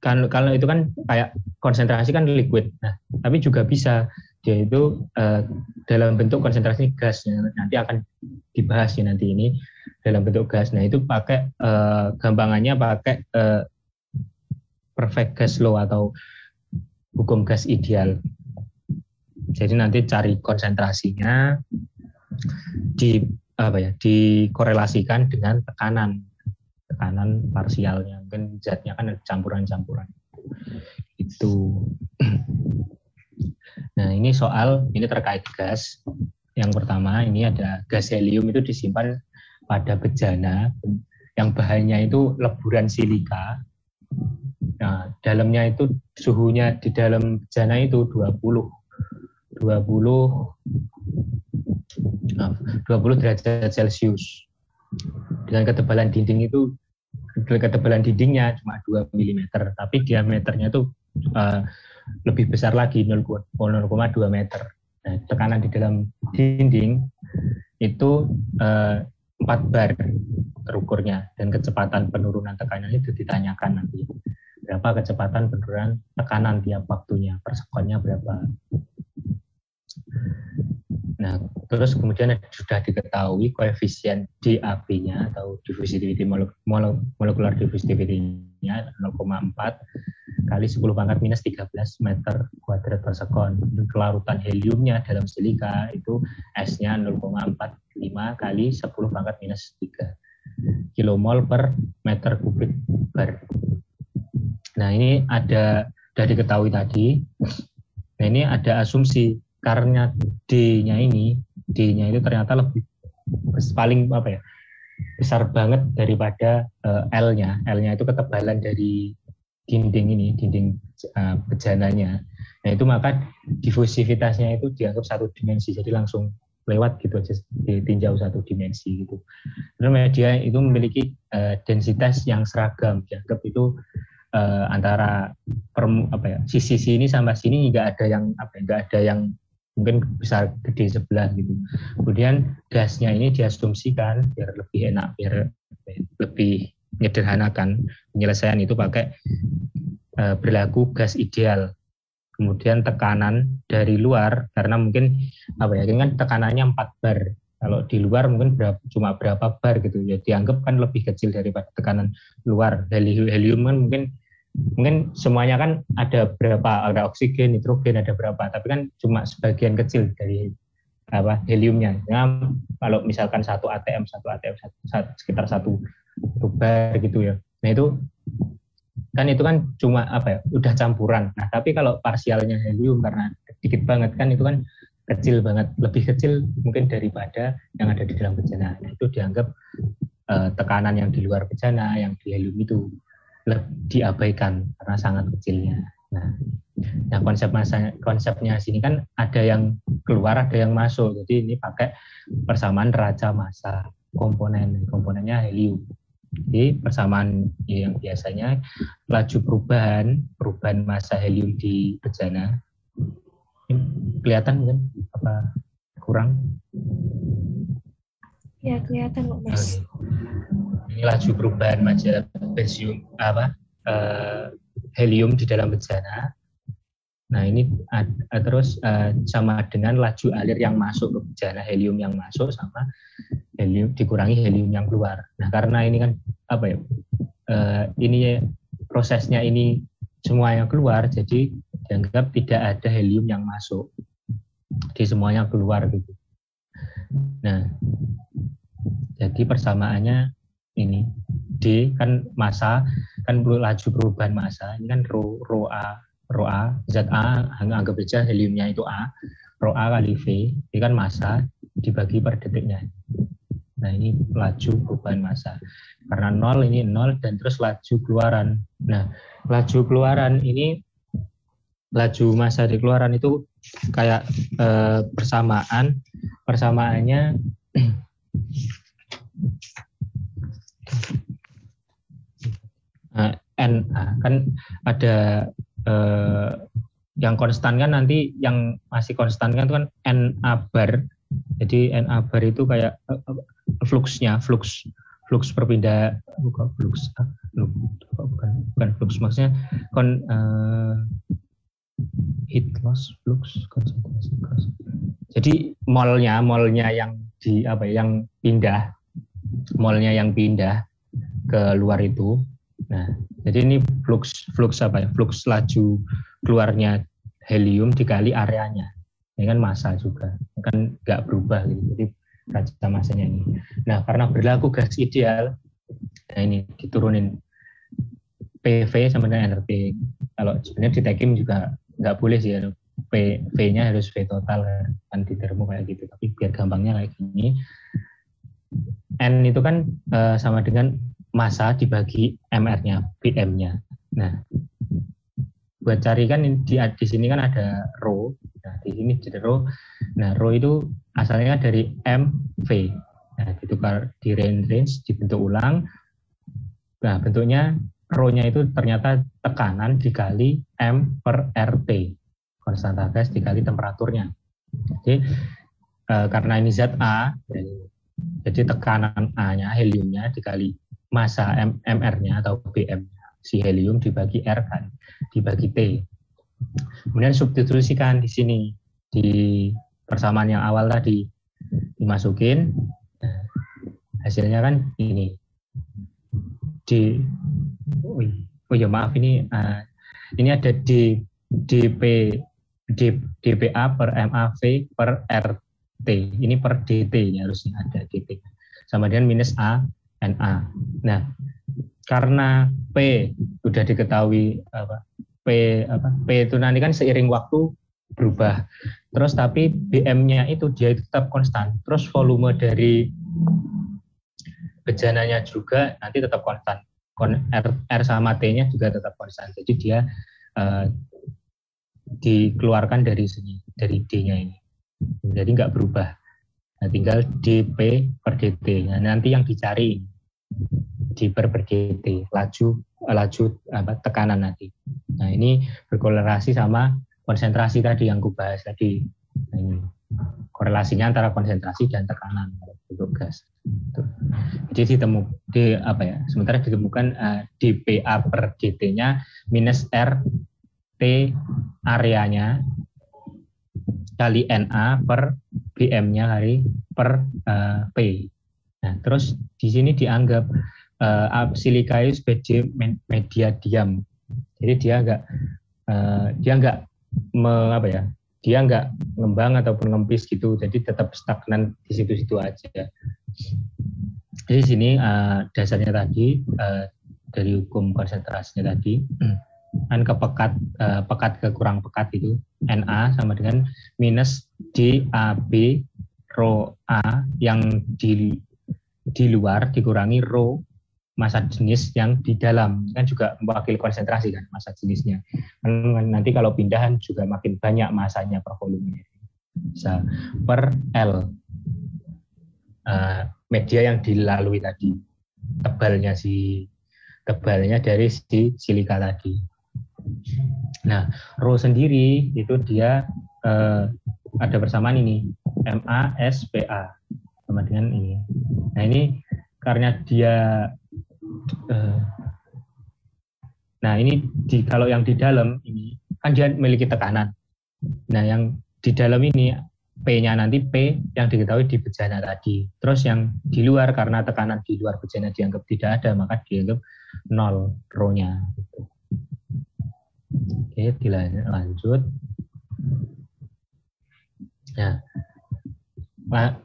kan kalau itu kan kayak konsentrasi kan liquid. Nah tapi juga bisa dia itu dalam bentuk konsentrasi gas. Nanti akan dibahas ya nanti ini dalam bentuk gas. Nah itu pakai gampangannya pakai perfect gas law atau hukum gas ideal. Jadi nanti cari konsentrasinya dikorelasikan dengan tekanan parsialnya. Mungkin zatnya kan ada campuran-campuran. Itu. Nah, ini terkait gas. Yang pertama ini ada gas helium itu disimpan pada bejana yang bahannya itu leburan silika. Nah, dalamnya itu suhunya di dalam bejana itu 20 derajat Celcius. Dengan ketebalan dindingnya cuma 2 mm, tapi diameternya itu lebih besar lagi 0,2 meter. Nah, tekanan di dalam dinding itu 4 bar terukurnya, dan kecepatan penurunan tekanan itu ditanyakan nanti. Berapa kecepatan penurunan tekanan tiap waktunya, per sekonnya berapa. Nah, terus kemudian sudah diketahui koefisien DAB-nya atau diffusivity molecular diffusivity-nya 0,4 kali 10⁻³ meter kuadrat per sekon. Kelarutan heliumnya dalam silika itu S-nya 0,45 kali 10⁻³ kilomol per meter kubik bar. Nah, ini sudah diketahui tadi. Nah, ini ada asumsi karena D-nya itu ternyata lebih paling besar banget daripada L-nya. L-nya itu ketebalan dari dinding bejananya. Nah, itu maka difusivitasnya itu dianggap 1 dimensi, jadi langsung lewat gitu aja, ditinjau 1 dimensi gitu. Karena media itu memiliki densitas yang seragam, dianggap itu antara sisi sini sama sini nggak ada yang mungkin besar gede sebelah gitu. Kemudian gasnya ini diasumsikan biar lebih enak, biar lebih menyederhanakan penyelesaian itu pakai berlaku gas ideal. Kemudian tekanan dari luar, karena mungkin kan tekanannya 4 bar. Kalau di luar mungkin cuma berapa bar gitu ya, dianggap kan lebih kecil daripada tekanan luar. Helium kan mungkin semuanya kan ada oksigen, nitrogen ada berapa, tapi kan cuma sebagian kecil dari heliumnya. Nah, kalau misalkan satu ATM sekitar 1 bar gitu ya. Nah, itu kan cuma udah campuran. Nah, tapi kalau parsialnya helium karena dikit banget kan itu kan kecil banget, lebih kecil mungkin daripada yang ada di dalam bejana. Nah, itu dianggap tekanan yang di luar bejana, yang di helium itu diabaikan karena sangat kecilnya. Nah konsepnya sini kan ada yang keluar, ada yang masuk. Jadi ini pakai persamaan raca massa komponennya helium. Jadi persamaan yang biasanya laju perubahan massa helium di bejana. Kelihatan kan apa kurang? Ya kelihatan kok Mas. Ini laju perubahan massa helium di dalam bejana. Nah ini terus sama dengan laju alir yang masuk ke bejana, helium yang masuk sama helium dikurangi helium yang keluar. Nah karena ini kan ini prosesnya ini semua yang keluar, jadi dianggap tidak ada helium yang masuk, di semuanya keluar gitu. Nah jadi persamaannya ini D kan massa kan laju perubahan massa, ini kan rho A, ZA, anggap saja heliumnya itu A, rho A kali V, ini kan massa dibagi per detiknya. Nah ini laju perubahan massa. Karena 0 ini 0 dan terus laju keluaran. Nah laju keluaran ini, laju massa di keluaran itu kayak persamaannya NA kan ada yang konstan kan, nanti yang masih konstan kan itu kan NA bar. Jadi NA bar itu kayak fluxnya, flux perpindah, bukan flux, maksudnya heat loss, flux, konsentrasi. Jadi molnya yang yang pindah, molnya yang pindah ke luar itu. Nah, jadi ini flux laju keluarnya helium dikali areanya. Ini kan massa juga, kan nggak berubah gitu. Jadi raca massanya ini. Nah, karena berlaku gas ideal, nah ini diturunin PV sama dengan RT. Kalau sebenarnya di Tekim juga nggak boleh sih, V-nya harus V total kan di termo kayak gitu. Tapi biar gampangnya kayak gini, N itu kan sama dengan massa dibagi MR-nya, PM-nya. Nah, buat cari kan di sini kan ada rho. Nah, di sini jadi rho. Nah, rho itu asalnya dari MV. Nah, ditukar di range dibentuk ulang. Nah, bentuknya rho-nya itu ternyata tekanan dikali M per RT. Konstanta gas dikali temperaturnya. Jadi karena ini ZA, jadi tekanan A-nya, heliumnya dikali massa MR-nya atau BM-nya, si helium dibagi R kan, dibagi T. Kemudian substitusikan di sini, di persamaan yang awal tadi, dimasukin, hasilnya kan ini. Maaf ini ada dPA per MAV per RT. Ini per DT ya, harusnya ada DT. Sama dengan minus A NA. Nah, karena P sudah diketahui P itu nanti kan seiring waktu berubah. Terus tapi BM-nya itu dia tetap konstan. Terus volume dari bejananya juga nanti tetap konstan. R sama T-nya juga tetap konstan. Jadi dia dikeluarkan dari sini, dari D-nya ini. Jadi nggak berubah. Nah, tinggal dP per dt. Nah, nanti yang dicari d per dt, laju tekanan nanti. Nah, ini berkorelasi sama konsentrasi tadi yang kubahas tadi. Nah, ini korelasinya antara konsentrasi dan tekanan untuk gas. Jadi sementara ditemukan dPA per dt-nya minus RT areanya kali NA per BM-nya kali per P. Nah, terus di sini dianggap silikaeus BD media diam. Jadi dia nggak ngembang ataupun ngempis gitu. Jadi tetap stagnan di situ-situ aja. Jadi sini dasarnya tadi dari hukum konsentrasinya tadi. kan ke pekat, pekat ke kurang pekat itu, Na sama dengan minus DAB rho A yang di luar dikurangi rho massa jenis yang di dalam, kan juga mewakili konsentrasi kan massa jenisnya. Kan nanti kalau pindahan juga makin banyak masanya per volumenya. Bisa per L media yang dilalui tadi, tebalnya dari si silika tadi. Nah, rho sendiri itu dia ada persamaan ini, MaSPA sama dengan ini. Nah, ini karena dia nah ini kalau yang di dalam ini kan dia memiliki tekanan. Nah, yang di dalam ini P-nya nanti P yang diketahui di bejana tadi. Terus yang di luar karena tekanan di luar bejana dianggap tidak ada, maka dianggap nol rho-nya. Oke, dilanjut. Nah,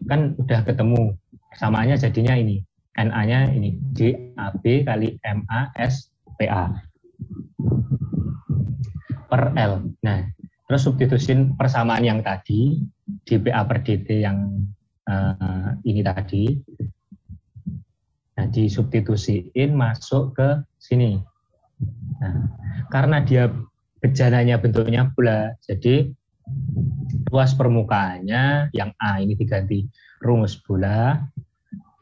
kan udah ketemu persamaannya jadinya ini. Na-nya ini DAB kali MaSPA per L. Nah, terus substitusin persamaan yang tadi dPA per dt yang ini tadi. Nah, disubstitusiin masuk ke sini. Nah, karena dia bejananya bentuknya bola, jadi ruas permukaannya yang A ini diganti rumus bola,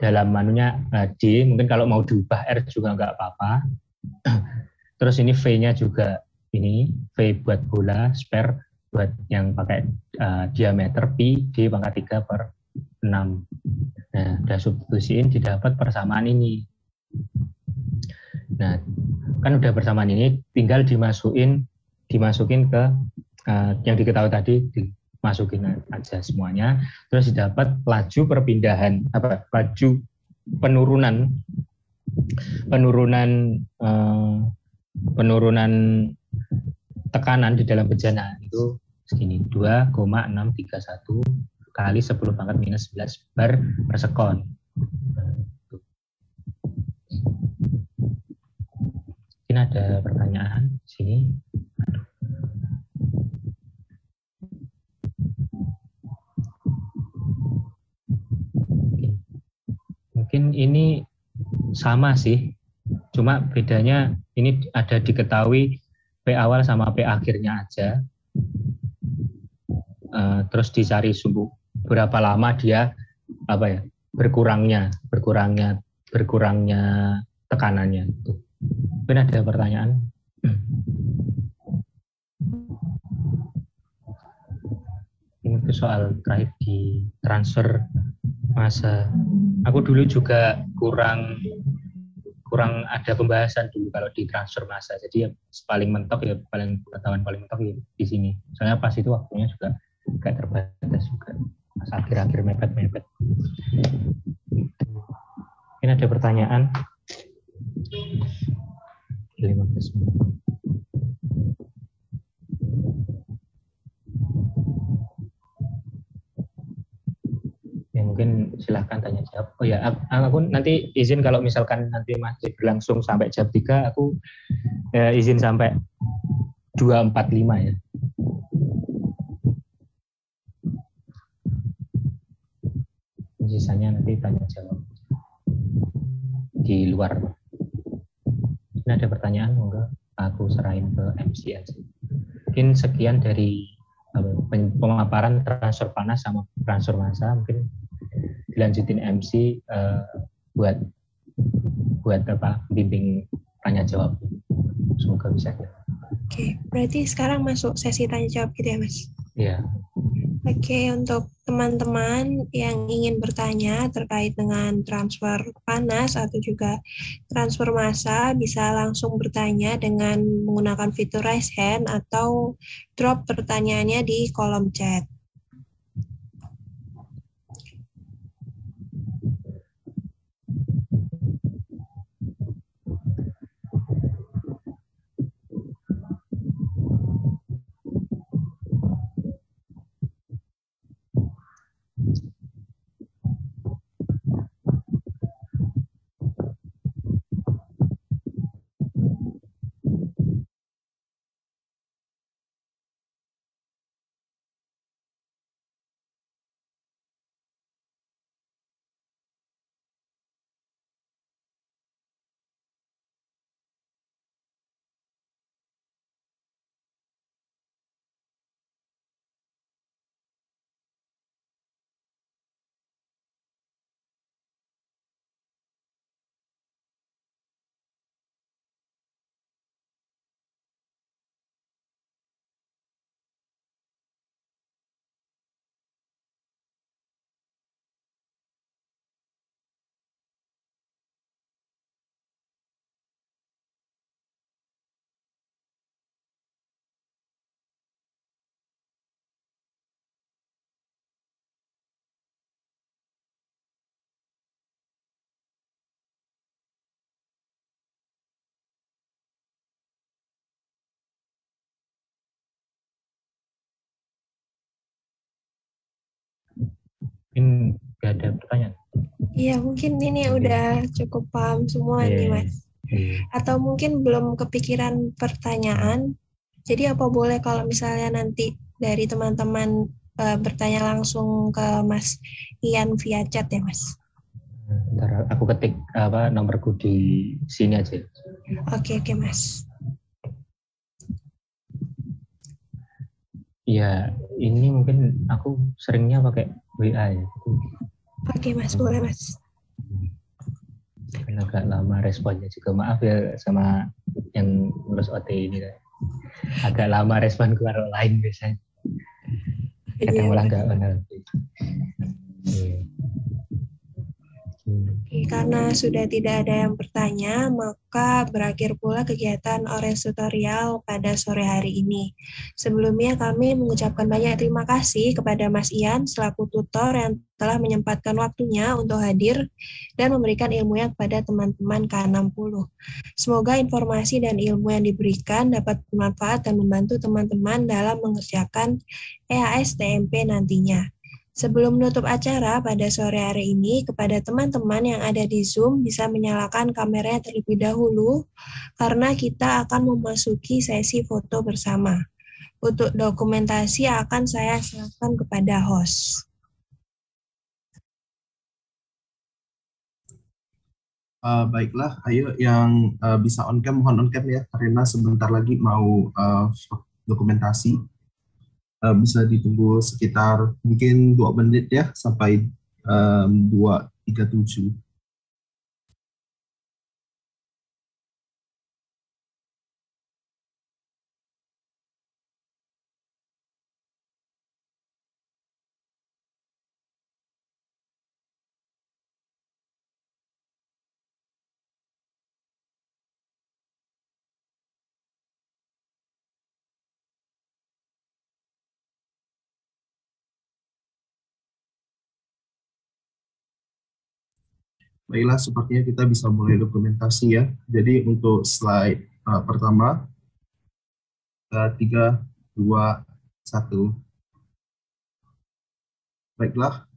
dalam manunya D, mungkin kalau mau diubah R juga nggak apa-apa. Terus ini V-nya juga ini, V buat bola, spare buat yang pakai diameter pi, D pangkat 3 per 6. Nah, udah substitusiin didapat persamaan ini. Nah, kan udah persamaan ini, tinggal dimasukin ke yang diketahui tadi, dimasukin aja semuanya, terus didapat laju perpindahan, laju penurunan tekanan di dalam bejana itu segini, 2,631 kali 10 pangkat minus 11 bar per sekon. Mungkin ada pertanyaan di sini. Mungkin ini sama sih, cuma bedanya ini ada diketahui P awal sama P akhirnya aja. Terus dicari sumbu berapa lama dia berkurangnya tekanannya. Mungkin ada pertanyaan? Ini itu soal terakhir di transfer massa. Aku dulu juga kurang ada pembahasan dulu kalau di transfer massa. Jadi ya paling mentok ya pengetahuan paling mentok ya di sini. Soalnya pas itu waktunya juga kayak terbatas juga. Pas akhir-akhir mepet-mepet. Mungkin ada pertanyaan? 15 menit. Ya mungkin silahkan tanya jawab. Oh ya, aku nanti izin kalau misalkan nanti masih berlangsung sampai jam 3, aku izin sampai 2.45 ya. Sisanya nanti tanya jawab di luar. Ini ada pertanyaan, monggo aku serahin ke MC aja. Mungkin sekian dari pemaparan transfer panas sama transfer massa. Mungkin dilanjutin MC buat bimbing tanya jawab. Semoga bisa. Oke, berarti sekarang masuk sesi tanya jawab gitu ya, Mas? Iya. Oke, untuk teman-teman yang ingin bertanya terkait dengan transfer panas atau juga transfer massa, bisa langsung bertanya dengan menggunakan fitur raise hand atau drop pertanyaannya di kolom chat. mungkin nggak ada pertanyaan. Iya, mungkin ini udah cukup paham semua nih, Mas. Atau mungkin belum kepikiran pertanyaan. Jadi apa boleh kalau misalnya nanti dari teman-teman bertanya langsung ke Mas Ian via chat ya, Mas? Ntar aku ketik nomorku di sini aja. Oke, Mas. Iya, ini mungkin aku seringnya pakai WA ya. Oke, Mas, boleh, Mas. Karena agak lama responnya juga, maaf ya sama yang ngurus OT ini. Agak lama respon ke orang lain biasanya. Kadang malah nggak benar. Karena sudah tidak ada yang bertanya, maka berakhir pula kegiatan Orange Tutorial pada sore hari ini. Sebelumnya kami mengucapkan banyak terima kasih kepada Mas Ian selaku tutor yang telah menyempatkan waktunya untuk hadir dan memberikan ilmunya kepada teman-teman K60. Semoga informasi dan ilmu yang diberikan dapat bermanfaat dan membantu teman-teman dalam mengerjakan EAS TMP nantinya. Sebelum menutup acara pada sore hari ini, kepada teman-teman yang ada di Zoom bisa menyalakan kameranya terlebih dahulu karena kita akan memasuki sesi foto bersama. Untuk dokumentasi akan saya serahkan kepada host. Baiklah, ayo yang bisa on cam mohon on cam ya, karena sebentar lagi mau dokumentasi. Bisa ditunggu sekitar mungkin 2 menit ya, sampai 2:37. Baiklah, sepertinya kita bisa mulai dokumentasi ya. Jadi untuk slide pertama, 3, 2, 1. Baiklah,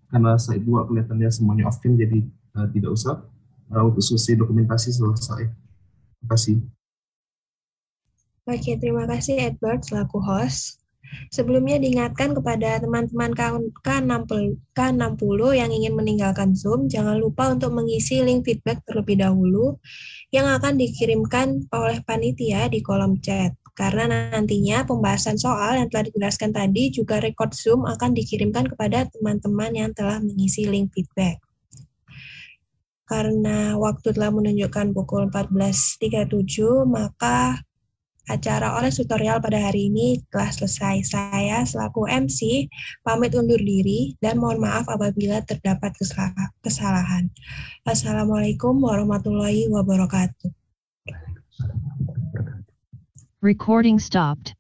karena slide 2 kelihatannya semuanya off cam, jadi tidak usah. Untuk sesi dokumentasi selesai. Terima kasih. Oke, terima kasih Edward selaku host. Sebelumnya diingatkan kepada teman-teman K60 yang ingin meninggalkan Zoom, jangan lupa untuk mengisi link feedback terlebih dahulu yang akan dikirimkan oleh panitia di kolom chat. Karena nantinya pembahasan soal yang telah dijelaskan tadi juga record Zoom akan dikirimkan kepada teman-teman yang telah mengisi link feedback. Karena waktu telah menunjukkan pukul 14.37, maka acara Orange Tutorial pada hari ini telah selesai. Saya selaku MC pamit undur diri dan mohon maaf apabila terdapat kesalahan. Assalamualaikum warahmatullahi wabarakatuh. Recording stopped.